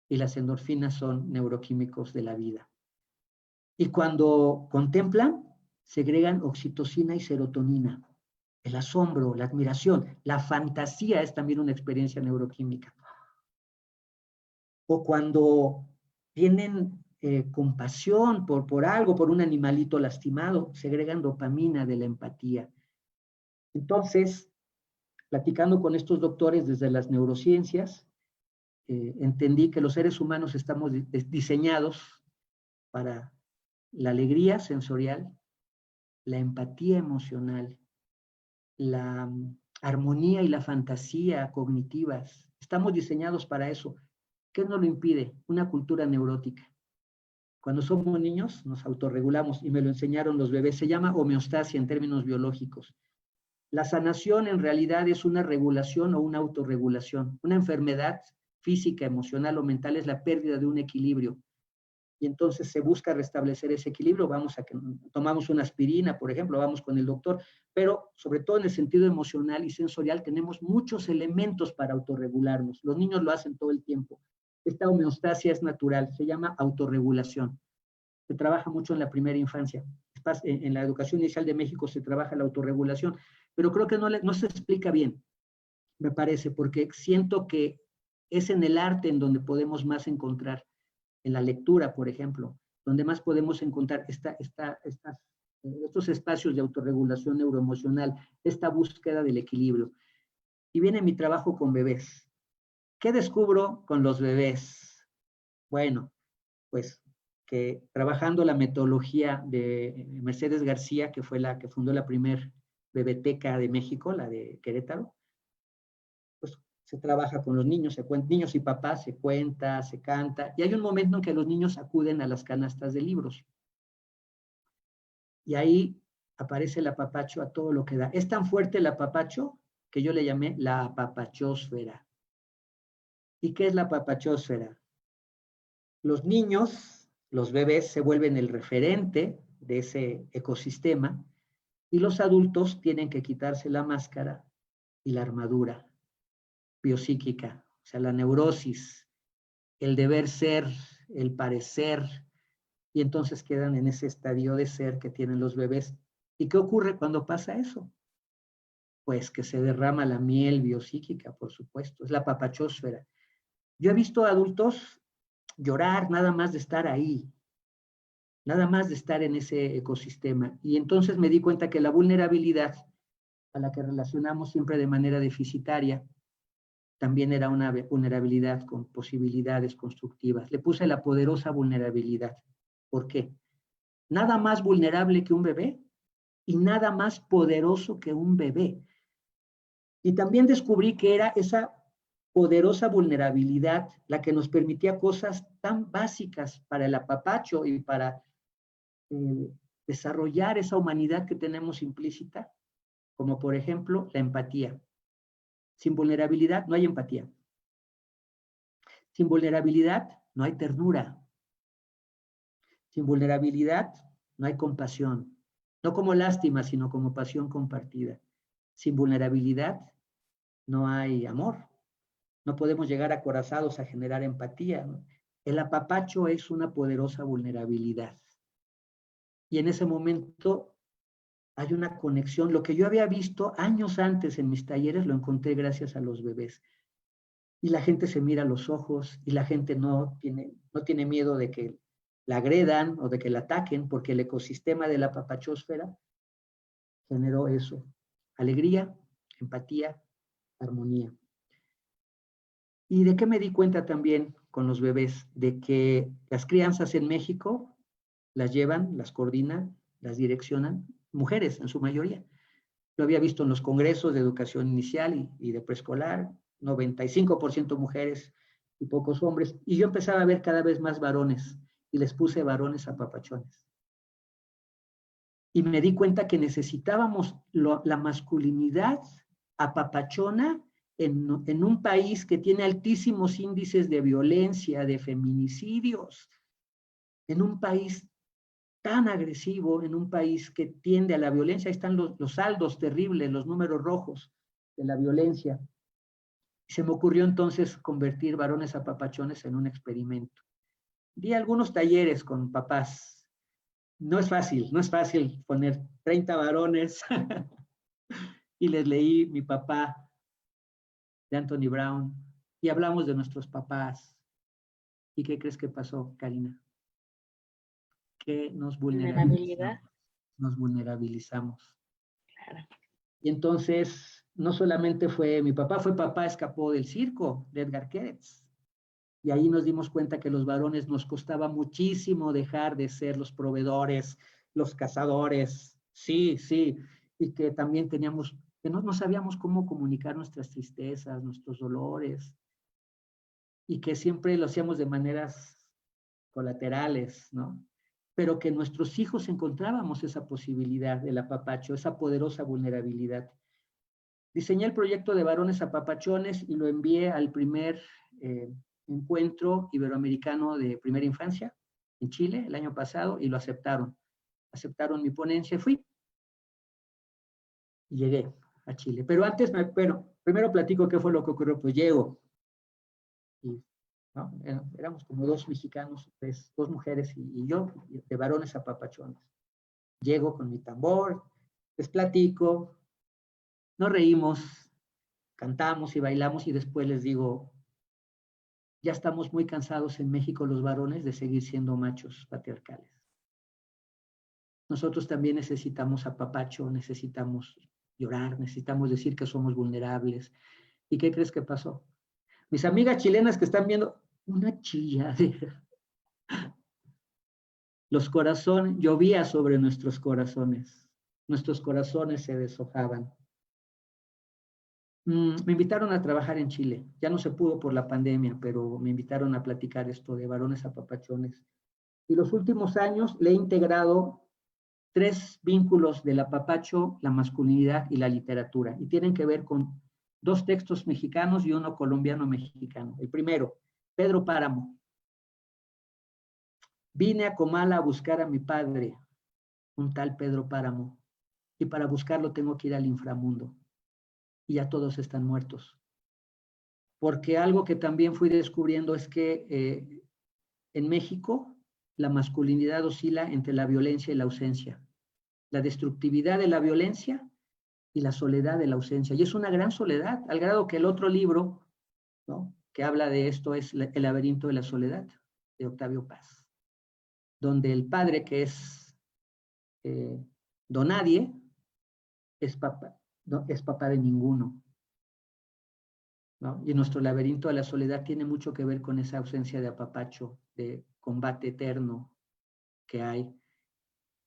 y las endorfinas son neuroquímicos de la vida. Y cuando contemplan, segregan oxitocina y serotonina. El asombro, la admiración, la fantasía es también una experiencia neuroquímica. O cuando tienen compasión por algo, por un animalito lastimado, segregan dopamina de la empatía. Entonces, platicando con estos doctores desde las neurociencias, entendí que los seres humanos estamos diseñados para la alegría sensorial, la empatía emocional, la armonía y la fantasía cognitivas. Estamos diseñados para eso. ¿Qué nos lo impide? Una cultura neurótica. Cuando somos niños nos autorregulamos y me lo enseñaron los bebés. Se llama homeostasia en términos biológicos. La sanación en realidad es una regulación o una autorregulación. Una enfermedad física, emocional o mental es la pérdida de un equilibrio. Y entonces se busca restablecer ese equilibrio. Tomamos una aspirina, por ejemplo, vamos con el doctor, pero sobre todo en el sentido emocional y sensorial tenemos muchos elementos para autorregularnos. Los niños lo hacen todo el tiempo. Esta homeostasia es natural, se llama autorregulación. Se trabaja mucho en la primera infancia. Es en la educación inicial de México se trabaja la autorregulación, pero creo que no se explica bien, me parece, porque siento que es en el arte en donde podemos más encontrar, en la lectura, por ejemplo, donde más podemos encontrar estos espacios de autorregulación neuroemocional, esta búsqueda del equilibrio. Y viene mi trabajo con bebés. ¿Qué descubro con los bebés? Bueno, pues que trabajando la metodología de Mercedes García, que fue la que fundó la primer bebeteca de México, la de Querétaro, pues se trabaja con los niños, niños y papás, se cuenta, se canta, y hay un momento en que los niños acuden a las canastas de libros. Y ahí aparece el apapacho a todo lo que da. Es tan fuerte el apapacho que yo le llamé la apapachósfera. ¿Y qué es la apapachósfera? Los niños, los bebés, se vuelven el referente de ese ecosistema y los adultos tienen que quitarse la máscara y la armadura biopsíquica, o sea, la neurosis, el deber ser, el parecer, y entonces quedan en ese estadio de ser que tienen los bebés. ¿Y qué ocurre cuando pasa eso? Pues que se derrama la miel biopsíquica, por supuesto, es la apapachósfera. Yo he visto adultos llorar nada más de estar ahí, nada más de estar en ese ecosistema. Y entonces me di cuenta que la vulnerabilidad a la que relacionamos siempre de manera deficitaria, también era una vulnerabilidad con posibilidades constructivas. Le puse la poderosa vulnerabilidad. ¿Por qué? Nada más vulnerable que un bebé y nada más poderoso que un bebé. Y también descubrí que era esa poderosa vulnerabilidad la que nos permitía cosas tan básicas para el apapacho y para desarrollar esa humanidad que tenemos implícita, como por ejemplo la empatía. Sin vulnerabilidad no hay empatía. Sin vulnerabilidad no hay ternura. Sin vulnerabilidad no hay compasión. No como lástima, sino como pasión compartida. Sin vulnerabilidad no hay amor. No podemos llegar acorazados a generar empatía, ¿no? El apapacho es una poderosa vulnerabilidad. Y en ese momento hay una conexión. Lo que yo había visto años antes en mis talleres lo encontré gracias a los bebés. Y la gente se mira a los ojos y la gente no tiene miedo de que la agredan o de que la ataquen, porque el ecosistema de la papachósfera generó eso. Alegría, empatía, armonía. ¿Y de qué me di cuenta también con los bebés? De que las crianzas en México las llevan, las coordinan, las direccionan mujeres en su mayoría. Lo había visto en los congresos de educación inicial y de preescolar, 95% mujeres y pocos hombres. Y yo empezaba a ver cada vez más varones y les puse varones apapachones. Y me di cuenta que necesitábamos la masculinidad apapachona en un país que tiene altísimos índices de violencia, de feminicidios, en un país tan agresivo, en un país que tiende a la violencia. Ahí están los saldos terribles, los números rojos de la violencia. Y se me ocurrió entonces convertir varones apapachones en un experimento. Di algunos talleres con papás. No es fácil poner 30 varones y les leí Mi papá de Anthony Brown y hablamos de nuestros papás. ¿Y qué crees que pasó, Karina? Que nos vulnerabilizamos. Nos vulnerabilizamos. Claro. Y entonces, no solamente fue mi papá, fue Papá escapó del circo, de Edgar Querets. Y ahí nos dimos cuenta que los varones nos costaba muchísimo dejar de ser los proveedores, los cazadores, sí, y que también teníamos, que no sabíamos cómo comunicar nuestras tristezas, nuestros dolores, y que siempre lo hacíamos de maneras colaterales, ¿no? Pero que nuestros hijos encontrábamos esa posibilidad del apapacho, esa poderosa vulnerabilidad. Diseñé el proyecto de varones apapachones y lo envié al primer encuentro iberoamericano de primera infancia en Chile el año pasado y lo aceptaron. Aceptaron mi ponencia y fui. Y llegué a Chile. Pero antes, primero platico qué fue lo que ocurrió. Pues llego. Y, ¿no? Éramos como dos mexicanos, dos mujeres y yo, de varones apapachones. Llego con mi tambor, les platico, nos reímos, cantamos y bailamos y después les digo, ya estamos muy cansados en México los varones de seguir siendo machos patriarcales. Nosotros también necesitamos apapacho, necesitamos llorar, necesitamos decir que somos vulnerables. ¿Y qué crees que pasó? Mis amigas chilenas que están viendo, una chilladera. Los corazones, llovía sobre nuestros corazones se deshojaban. Me invitaron a trabajar en Chile, ya no se pudo por la pandemia, pero me invitaron a platicar esto de varones apapachones. Y los últimos años le he integrado 3 vínculos del apapacho, la masculinidad y la literatura, y tienen que ver con 2 textos mexicanos y uno colombiano-mexicano. El primero, Pedro Páramo. Vine a Comala a buscar a mi padre, un tal Pedro Páramo, y para buscarlo tengo que ir al inframundo, y ya todos están muertos. Porque algo que también fui descubriendo es que en México la masculinidad oscila entre la violencia y la ausencia, la destructividad de la violencia y la soledad de la ausencia. Y es una gran soledad, al grado que el otro libro, ¿no?, que habla de esto es El laberinto de la soledad, de Octavio Paz, donde el padre, que es Donadie, es papá, no, es papá de ninguno, ¿no? Y nuestro laberinto de la soledad tiene mucho que ver con esa ausencia de apapacho, de combate eterno que hay.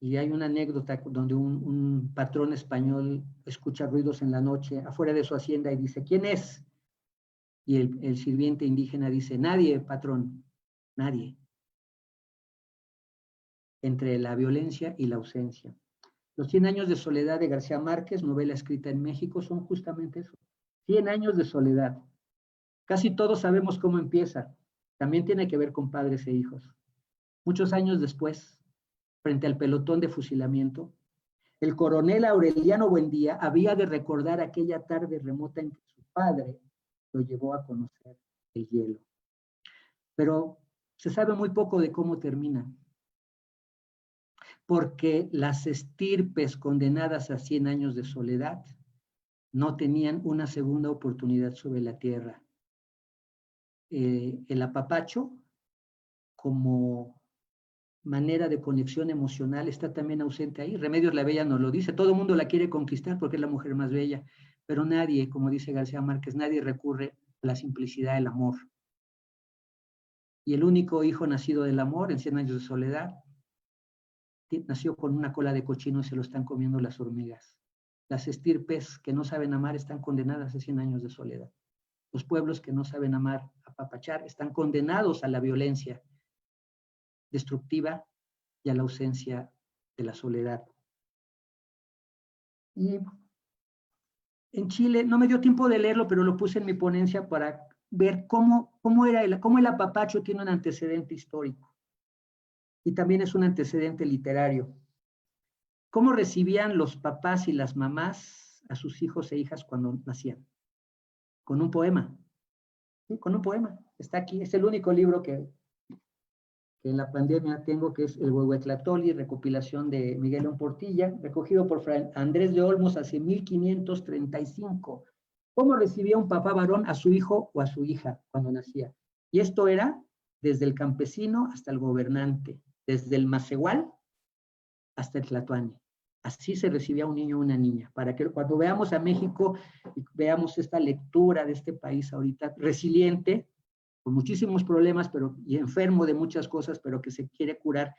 Y hay una anécdota donde un patrón español escucha ruidos en la noche afuera de su hacienda y dice, ¿quién es? Y el sirviente indígena dice, nadie, patrón, nadie. Entre la violencia y la ausencia. Los 100 años de soledad de García Márquez, novela escrita en México, son justamente eso. 100 años de soledad. Casi todos sabemos cómo empieza. También tiene que ver con padres e hijos. Muchos años después, frente al pelotón de fusilamiento, el coronel Aureliano Buendía había de recordar aquella tarde remota en que su padre lo llevó a conocer el hielo. Pero se sabe muy poco de cómo termina, porque las estirpes condenadas a 100 años de soledad no tenían una segunda oportunidad sobre la tierra. El apapacho, como manera de conexión emocional, está también ausente ahí. Remedios la Bella nos lo dice, todo el mundo la quiere conquistar porque es la mujer más bella, pero nadie, como dice García Márquez, nadie recurre a la simplicidad del amor. Y el único hijo nacido del amor en 100 años de soledad nació con una cola de cochino y se lo están comiendo las hormigas. Las estirpes que no saben amar están condenadas a 100 años de soledad. Los pueblos que no saben amar, apapachar, están condenados a la violencia destructiva y a la ausencia de la soledad. Y en Chile, no me dio tiempo de leerlo, pero lo puse en mi ponencia para ver cómo el apapacho tiene un antecedente histórico. Y también es un antecedente literario. ¿Cómo recibían los papás y las mamás a sus hijos e hijas cuando nacían? Con un poema. Sí, con un poema. Está aquí. Es el único libro que en la pandemia tengo, que es el Huehuetlatoli, recopilación de Miguel León Portilla, recogido por Fray Andrés de Olmos hace 1535. ¿Cómo recibía un papá varón a su hijo o a su hija cuando nacía? Y esto era desde el campesino hasta el gobernante, desde el macehual hasta el tlatoani. Así se recibía un niño o una niña, para que cuando veamos a México y veamos esta lectura de este país ahorita resiliente, con muchísimos problemas y enfermo de muchas cosas, pero que se quiere curar,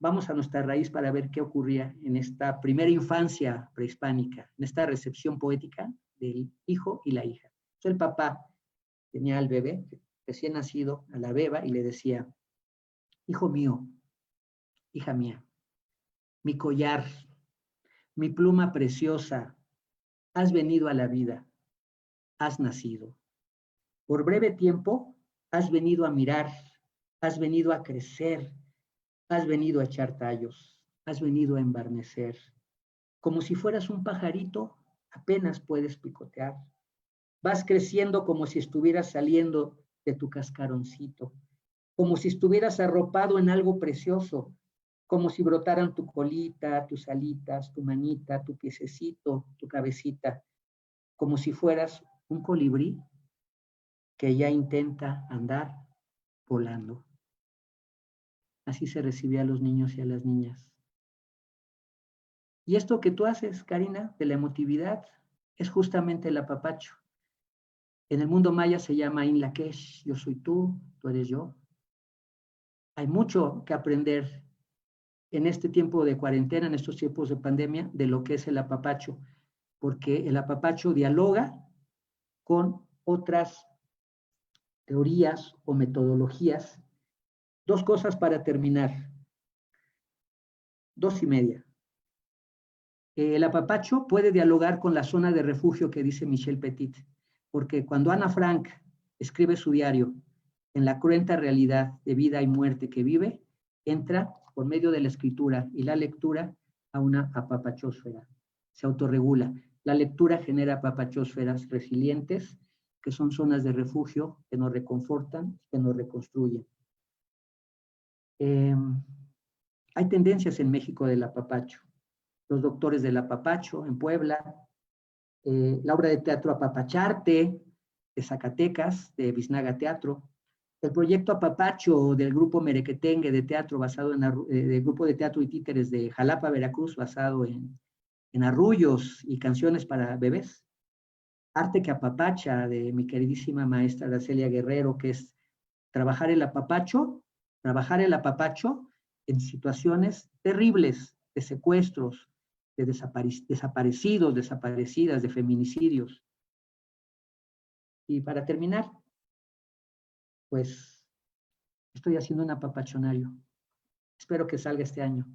vamos a nuestra raíz para ver qué ocurría en esta primera infancia prehispánica, en esta recepción poética del hijo y la hija. Entonces el papá tenía al bebé recién nacido, a la beba, y le decía, hijo mío, hija mía, mi collar, mi pluma preciosa, has venido a la vida, has nacido. Por breve tiempo has venido a mirar, has venido a crecer, has venido a echar tallos, has venido a embarnecer. Como si fueras un pajarito, apenas puedes picotear. Vas creciendo como si estuvieras saliendo de tu cascaroncito, como si estuvieras arropado en algo precioso, como si brotaran tu colita, tus alitas, tu manita, tu piececito, tu cabecita, como si fueras un colibrí que ya intenta andar volando. Así se recibía a los niños y a las niñas. Y esto que tú haces, Karina, de la emotividad, es justamente el apapacho. En el mundo maya se llama In Lakesh, yo soy tú eres yo. Hay mucho que aprender en este tiempo de cuarentena, en estos tiempos de pandemia, de lo que es el apapacho, porque el apapacho dialoga con otras teorías o metodologías. Dos cosas para terminar. 2:30. El apapacho puede dialogar con la zona de refugio que dice Michel Petit, porque cuando Ana Frank escribe su diario en la cruenta realidad de vida y muerte que vive, entra por medio de la escritura y la lectura a una apapachósfera. Se autorregula. La lectura genera apapachósferas resilientes, que son zonas de refugio que nos reconfortan, que nos reconstruyen. Hay tendencias en México del apapacho. Los doctores del apapacho en Puebla, la obra de teatro Apapacharte de Zacatecas, de Biznaga Teatro, el proyecto Apapacho del grupo Merequetengue de teatro basado en del grupo de teatro y títeres de Jalapa, Veracruz, basado en arrullos y canciones para bebés. Arte que apapacha de mi queridísima maestra Araceli Guerrero, que es trabajar el apapacho en situaciones terribles de secuestros, de desaparecidos, desaparecidas, de feminicidios. Y para terminar, pues estoy haciendo un apapachonario. Espero que salga este año.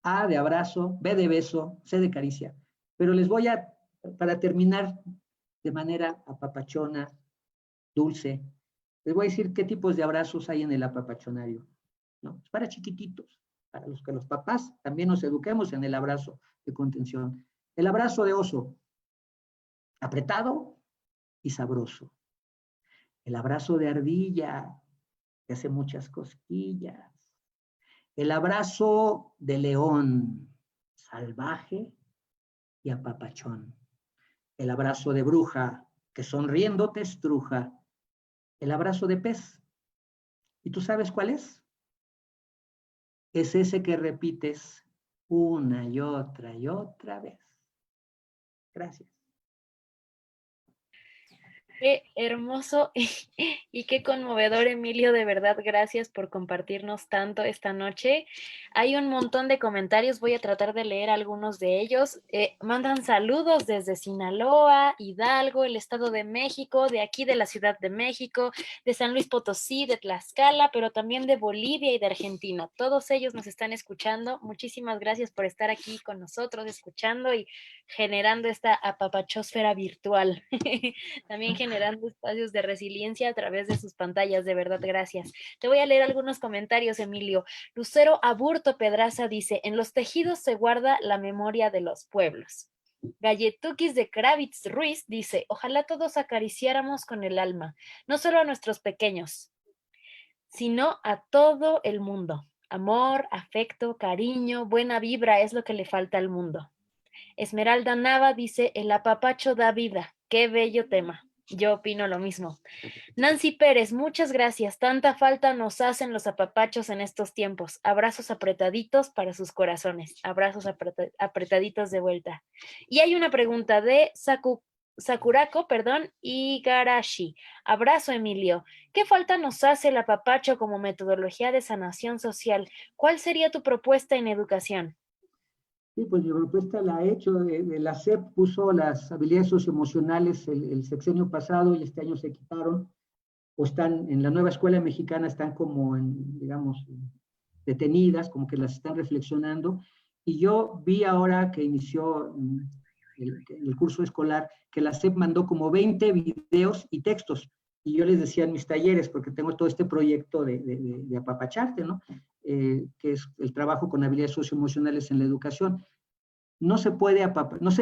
A de abrazo, B de beso, C de caricia. Pero les voy a, para terminar de manera apapachona, dulce, les voy a decir qué tipos de abrazos hay en el apapachonario. ¿No? Es para chiquititos, para los que los papás también nos eduquemos en el abrazo de contención. El abrazo de oso, apretado y sabroso. El abrazo de ardilla, que hace muchas cosquillas. El abrazo de león, salvaje y apapachón. El abrazo de bruja, que sonriendo te estruja. El abrazo de pez. ¿Y tú sabes cuál es? Es ese que repites una y otra vez. Gracias. Qué hermoso y qué conmovedor, Emilio, de verdad, gracias por compartirnos tanto esta noche. Hay un montón de comentarios, voy a tratar de leer algunos de ellos. Mandan saludos desde Sinaloa, Hidalgo, el Estado de México, de aquí de la Ciudad de México, de San Luis Potosí, de Tlaxcala, pero también de Bolivia y de Argentina. Todos ellos nos están escuchando. Muchísimas gracias por estar aquí con nosotros, escuchando y generando esta apapachósfera virtual. También generando espacios de resiliencia a través de sus pantallas, de verdad, gracias. Te voy a leer algunos comentarios, Emilio. Lucero Aburto Pedraza dice, en los tejidos se guarda la memoria de los pueblos. Galletuquis de Kravitz Ruiz dice, ojalá todos acariciáramos con el alma, no solo a nuestros pequeños, sino a todo el mundo. Amor, afecto, cariño, buena vibra es lo que le falta al mundo. Esmeralda Nava dice, el apapacho da vida. Qué bello tema. Yo opino lo mismo. Nancy Pérez, muchas gracias. Tanta falta nos hacen los apapachos en estos tiempos. Abrazos apretaditos para sus corazones. Abrazos apretaditos de vuelta. Y hay una pregunta de Sakurako, y Garashi. Abrazo, Emilio. ¿Qué falta nos hace el apapacho como metodología de sanación social? ¿Cuál sería tu propuesta en educación? Sí, pues mi propuesta la he hecho. La SEP puso las habilidades socioemocionales el sexenio pasado y este año se quitaron, o están en la nueva escuela mexicana, están como digamos, detenidas, como que las están reflexionando. Y yo vi ahora que inició el curso escolar que la SEP mandó como 20 videos y textos. Y yo les decía en mis talleres, porque tengo todo este proyecto de apapacharte, ¿no? Que es el trabajo con habilidades socioemocionales en la educación. No se puede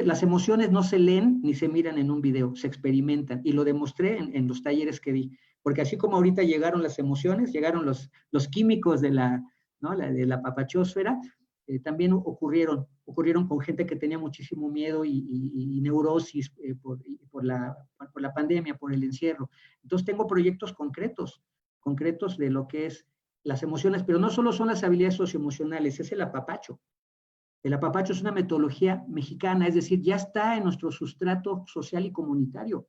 las emociones no se leen ni se miran en un video, se experimentan. Y lo demostré en los talleres que di. Porque así como ahorita llegaron las emociones, llegaron los químicos de la ¿no? La de la papachósfera, también ocurrieron con gente que tenía muchísimo miedo y neurosis por la pandemia, por el encierro. Entonces tengo proyectos concretos de lo que es las emociones, pero no solo son las habilidades socioemocionales, es el apapacho. El apapacho es una metodología mexicana, es decir, ya está en nuestro sustrato social y comunitario.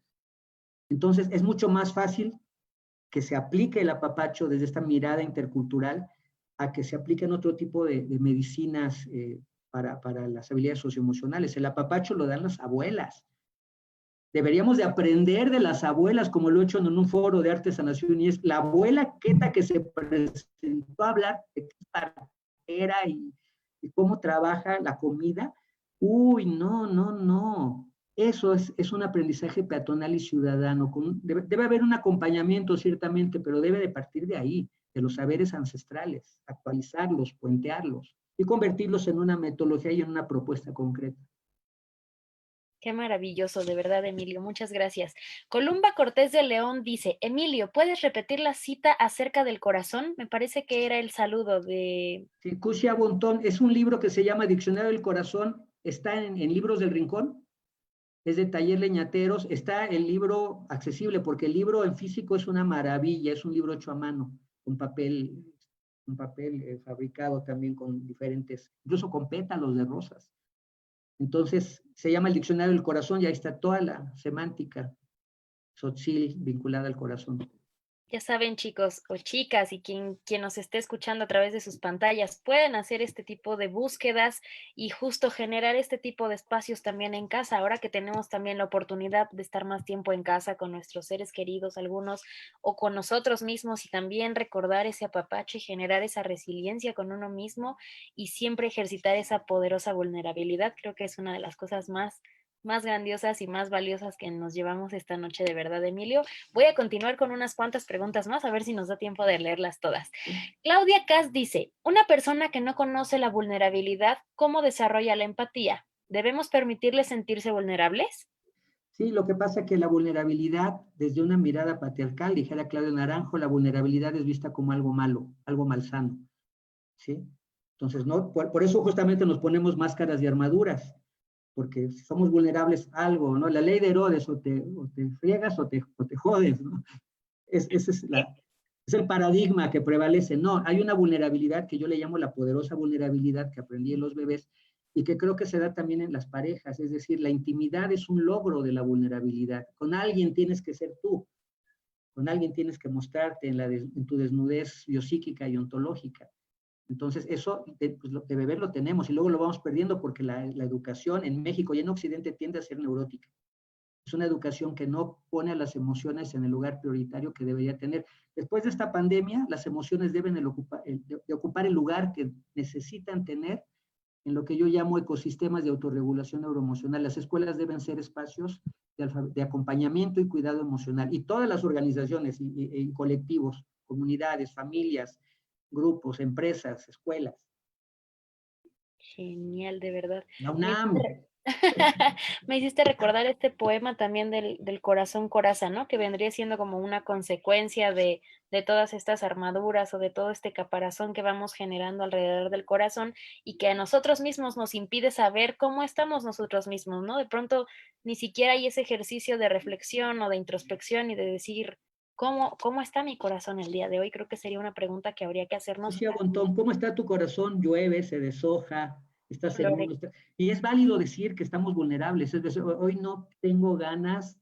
Entonces es mucho más fácil que se aplique el apapacho desde esta mirada intercultural a que se apliquen otro tipo de medicinas para las habilidades socioemocionales. El apapacho lo dan las abuelas. Deberíamos de aprender de las abuelas, como lo he hecho en un foro de arte, sanación, y es la abuela queta que se presentó a hablar de qué era y cómo trabaja la comida. Uy, no. Eso es un aprendizaje peatonal y ciudadano. Debe haber un acompañamiento, ciertamente, pero debe de partir de ahí, de los saberes ancestrales, actualizarlos, puentearlos y convertirlos en una metodología y en una propuesta concreta. Qué maravilloso, de verdad, Emilio. Muchas gracias. Columba Cortés de León dice, Emilio, ¿puedes repetir la cita acerca del corazón? Me parece que era el saludo de... Sí, Cushia Bontón, es un libro que se llama Diccionario del Corazón, está en Libros del Rincón, es de Taller Leñateros, está el libro accesible, porque el libro en físico es una maravilla, es un libro hecho a mano, con papel fabricado también con diferentes, incluso con pétalos de rosas. Entonces, se llama el Diccionario del Corazón y ahí está toda la semántica tzotzil vinculada al corazón. Ya saben, chicos o chicas, y quien nos esté escuchando a través de sus pantallas, pueden hacer este tipo de búsquedas y justo generar este tipo de espacios también en casa. Ahora que tenemos también la oportunidad de estar más tiempo en casa con nuestros seres queridos, algunos, o con nosotros mismos, y también recordar ese apapacho y generar esa resiliencia con uno mismo y siempre ejercitar esa poderosa vulnerabilidad, creo que es una de las cosas más grandiosas y más valiosas que nos llevamos esta noche, de verdad, Emilio. Voy a continuar con unas cuantas preguntas más, a ver si nos da tiempo de leerlas todas. Claudia Cas dice, una persona que no conoce la vulnerabilidad, ¿cómo desarrolla la empatía? ¿Debemos permitirle sentirse vulnerables? Sí, lo que pasa es que la vulnerabilidad, desde una mirada patriarcal, dijera Claudio Naranjo, la vulnerabilidad es vista como algo malo, algo malsano, ¿sí? Entonces, no, por eso justamente nos ponemos máscaras y armaduras, porque somos vulnerables a algo, ¿no? La ley de Herodes, o te friegas o te jodes, ¿no? Ese es el paradigma que prevalece. No, hay una vulnerabilidad que yo le llamo la poderosa vulnerabilidad que aprendí en los bebés y que creo que se da también en las parejas, es decir, la intimidad es un logro de la vulnerabilidad. Con alguien tienes que ser tú, con alguien tienes que mostrarte en tu desnudez biopsíquica y ontológica. Entonces, eso pues, de bebé lo tenemos y luego lo vamos perdiendo porque la educación en México y en Occidente tiende a ser neurótica. Es una educación que no pone a las emociones en el lugar prioritario que debería tener. Después de esta pandemia, las emociones deben de ocupar el lugar que necesitan tener en lo que yo llamo ecosistemas de autorregulación neuroemocional. Las escuelas deben ser espacios de acompañamiento y cuidado emocional. Y todas las organizaciones y colectivos, comunidades, familias, grupos, empresas, escuelas. Genial, de verdad. La UNAM. Me hiciste recordar este poema también del corazón coraza, ¿no? Que vendría siendo como una consecuencia de todas estas armaduras o de todo este caparazón que vamos generando alrededor del corazón y que a nosotros mismos nos impide saber cómo estamos nosotros mismos, ¿no? De pronto ni siquiera hay ese ejercicio de reflexión o de introspección y de decir, ¿cómo está mi corazón el día de hoy? Creo que sería una pregunta que habría que hacernos. Lucía Bontón, ¿cómo está tu corazón? Llueve, se deshoja, estás en Flore. uno. Y es válido decir que estamos vulnerables. Es decir, hoy no tengo ganas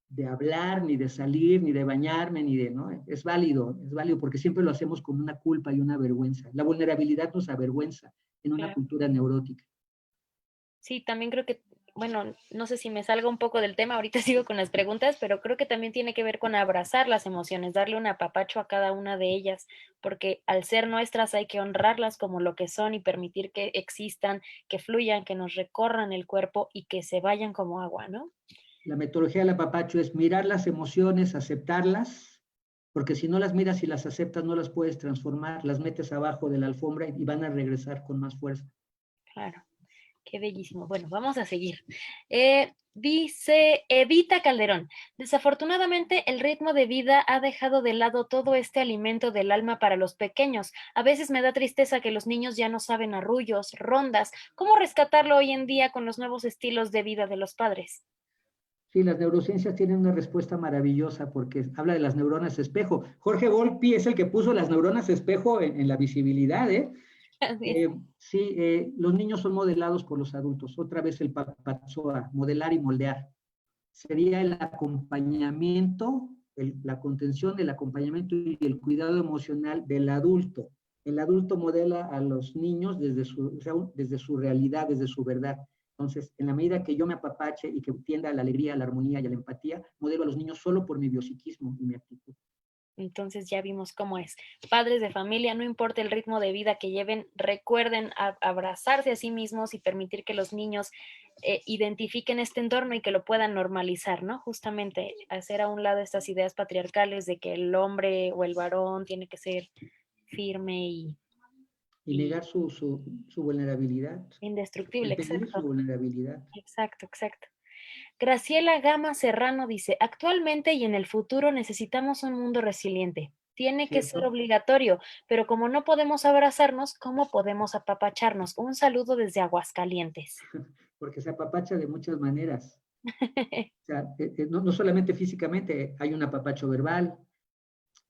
de hablar, ni de salir, ni de bañarme, ni de, ¿no? Es válido porque siempre lo hacemos con una culpa y una vergüenza. La vulnerabilidad nos avergüenza en una Claro. cultura neurótica. Sí, también creo que, bueno, no sé si me salga un poco del tema, ahorita sigo con las preguntas, pero creo que también tiene que ver con abrazar las emociones, darle un apapacho a cada una de ellas, porque al ser nuestras hay que honrarlas como lo que son y permitir que existan, que fluyan, que nos recorran el cuerpo y que se vayan como agua, ¿no? La metodología del apapacho es mirar las emociones, aceptarlas, porque si no las miras y las aceptas, no las puedes transformar, las metes abajo de la alfombra y van a regresar con más fuerza. Claro. Qué bellísimo. Bueno, vamos a seguir. Dice Evita Calderón, desafortunadamente el ritmo de vida ha dejado de lado todo este alimento del alma para los pequeños. A veces me da tristeza que los niños ya no saben arrullos, rondas. ¿Cómo rescatarlo hoy en día con los nuevos estilos de vida de los padres? Sí, las neurociencias tienen una respuesta maravillosa porque habla de las neuronas espejo. Jorge Volpi es el que puso las neuronas espejo en la visibilidad, ¿eh? Así es. Sí, los niños son modelados por los adultos. Otra vez el papazoa, modelar y moldear. Sería el acompañamiento, la contención, el acompañamiento y el cuidado emocional del adulto. El adulto modela a los niños desde su realidad, desde su verdad. Entonces, en la medida que yo me apapache y que tienda a la alegría, a la armonía y a la empatía, modelo a los niños solo por mi biopsiquismo y mi actitud. Entonces ya vimos cómo es. Padres de familia, no importa el ritmo de vida que lleven, recuerden abrazarse a sí mismos y permitir que los niños identifiquen este entorno y que lo puedan normalizar, ¿no? Justamente hacer a un lado estas ideas patriarcales de que el hombre o el varón tiene que ser firme Y y negar su vulnerabilidad, indestructible. en peligro su Exacto, vulnerabilidad. exacto, exacto. Graciela Gama Serrano dice, actualmente y en el futuro necesitamos un mundo resiliente. Tiene que ser ¿Cierto? obligatorio, pero como no podemos abrazarnos, ¿cómo podemos apapacharnos? Un saludo desde Aguascalientes. Porque se apapacha de muchas maneras. O sea, no solamente físicamente, hay un apapacho verbal,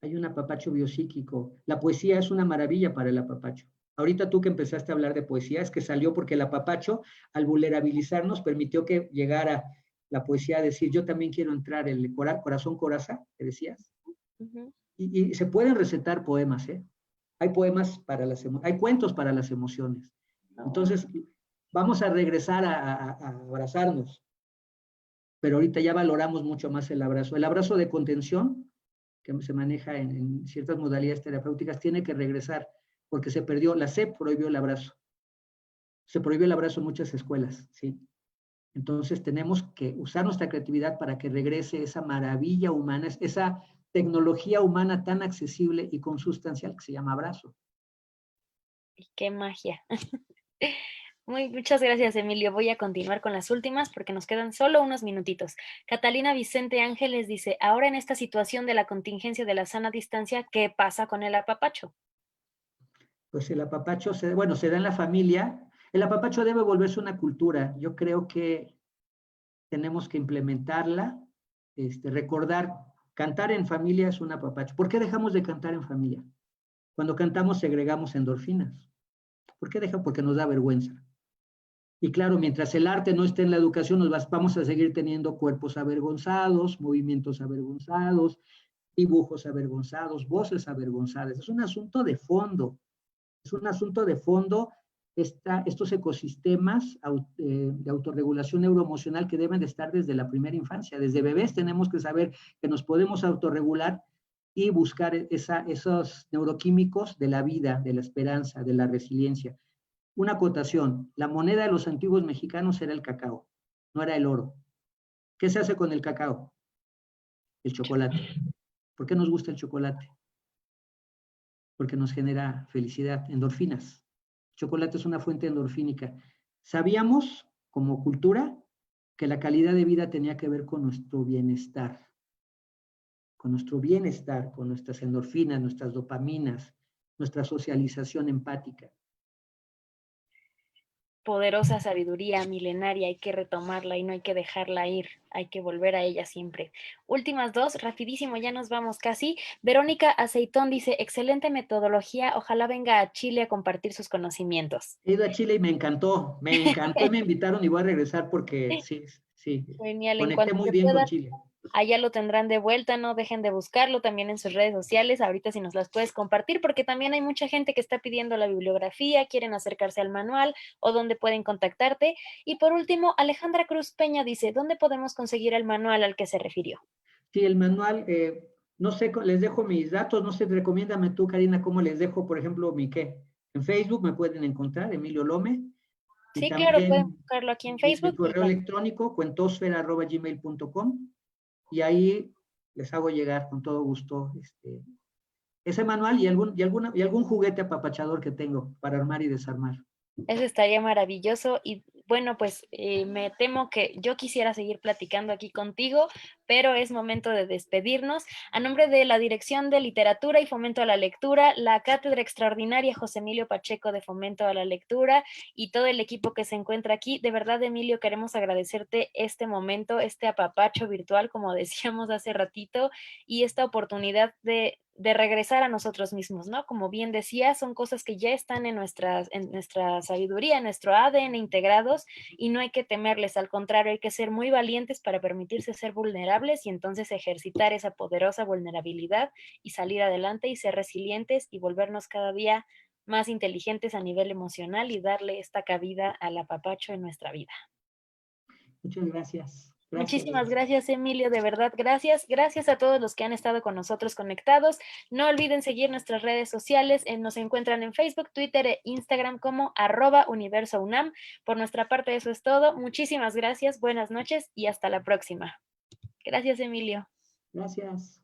hay un apapacho biopsíquico. La poesía es una maravilla para el apapacho. Ahorita tú que empezaste a hablar de poesía, es que salió porque el apapacho, al vulnerabilizarnos, permitió que llegara la poesía a decir, yo también quiero entrar, el corazón coraza, que decías. Ujú. Y se pueden recetar poemas, ¿eh? Hay poemas para hay cuentos para las emociones. Oh, Entonces, vamos a regresar a abrazarnos, pero ahorita ya valoramos mucho más el abrazo. El abrazo de contención, que se maneja en ciertas modalidades terapéuticas, tiene que regresar porque se perdió. La SEP prohibió el abrazo. Se prohibió el abrazo en muchas escuelas, ¿sí? Entonces tenemos que usar nuestra creatividad para que regrese esa maravilla humana, esa tecnología humana tan accesible y consustancial que se llama abrazo. y qué magia. Muchas gracias, Emilio. Voy a continuar con las últimas porque nos quedan solo unos minutitos. Catalina Vicente Ángeles dice, ahora en esta situación de la contingencia de la sana distancia, ¿qué pasa con el apapacho? Pues el apapacho, bueno, se da en la familia. El apapacho debe volverse una cultura. Yo creo que tenemos que implementarla, recordar, cantar en familia es un apapacho. ¿Por qué dejamos de cantar en familia? Cuando cantamos segregamos endorfinas. ¿Por qué deja? Porque nos da vergüenza. Y claro, mientras el arte no esté en la educación, vamos a seguir teniendo cuerpos avergonzados, movimientos avergonzados, dibujos avergonzados, voces avergonzadas. Es un asunto de fondo. Es un asunto de fondo estos ecosistemas de autorregulación neuroemocional que deben de estar desde la primera infancia. Desde bebés tenemos que saber que nos podemos autorregular y buscar esos neuroquímicos de la vida, de la esperanza, de la resiliencia. Una acotación, la moneda de los antiguos mexicanos era el cacao, no era el oro. ¿Qué se hace con el cacao? El chocolate. ¿Por qué nos gusta el chocolate? Porque nos genera felicidad, endorfinas. El chocolate es una fuente endorfínica. Sabíamos, como cultura, que la calidad de vida tenía que ver con nuestro bienestar, con nuestras endorfinas, nuestras dopaminas, nuestra socialización empática. Poderosa sabiduría milenaria, hay que retomarla y no hay que dejarla ir, hay que volver a ella siempre. Últimas dos, rapidísimo, ya nos vamos casi. Verónica Aceitón dice, excelente metodología, ojalá venga a Chile a compartir sus conocimientos. He ido a Chile y me encantó y me invitaron y voy a regresar porque sí, sí, Genial, en conecté cuanto muy se bien con pueda, Chile. allá lo tendrán de vuelta, no dejen de buscarlo también en sus redes sociales, ahorita si nos las puedes compartir, porque también hay mucha gente que está pidiendo la bibliografía, quieren acercarse al manual o dónde pueden contactarte. Y por último, Alejandra Cruz Peña dice, ¿dónde podemos conseguir el manual al que se refirió? Sí, el manual, no sé, les dejo mis datos, no sé, recomiéndame tú, Karina, cómo les dejo, por ejemplo, mi qué. En Facebook me pueden encontrar, Emilio Lome, y Sí, claro, pueden también buscarlo aquí en mi Facebook y correo electrónico, cuentosfera@gmail.com, y ahí les hago llegar con todo gusto ese manual y algún juguete apapachador que tengo para armar y desarmar. eso estaría maravilloso. Y bueno, pues me temo que yo quisiera seguir platicando aquí contigo, pero es momento de despedirnos. A nombre de la Dirección de Literatura y Fomento a la Lectura, la Cátedra Extraordinaria José Emilio Pacheco de Fomento a la Lectura y todo el equipo que se encuentra aquí, de verdad, Emilio, queremos agradecerte este momento, este apapacho virtual, como decíamos hace ratito, y esta oportunidad de regresar a nosotros mismos, ¿no? Como bien decía, son cosas que ya están en nuestra sabiduría, en nuestro ADN integrados y no hay que temerles, al contrario, hay que ser muy valientes para permitirse ser vulnerables y entonces ejercitar esa poderosa vulnerabilidad y salir adelante y ser resilientes y volvernos cada día más inteligentes a nivel emocional y darle esta cabida al apapacho en nuestra vida. Muchas gracias. Gracias, Muchísimas gracias. gracias, Emilio, de verdad, gracias. Gracias a todos los que han estado con nosotros conectados. No olviden seguir nuestras redes sociales. Nos encuentran en Facebook, Twitter e Instagram como @universounam. Por nuestra parte, eso es todo. Muchísimas gracias, buenas noches y hasta la próxima. Gracias, Emilio. Gracias.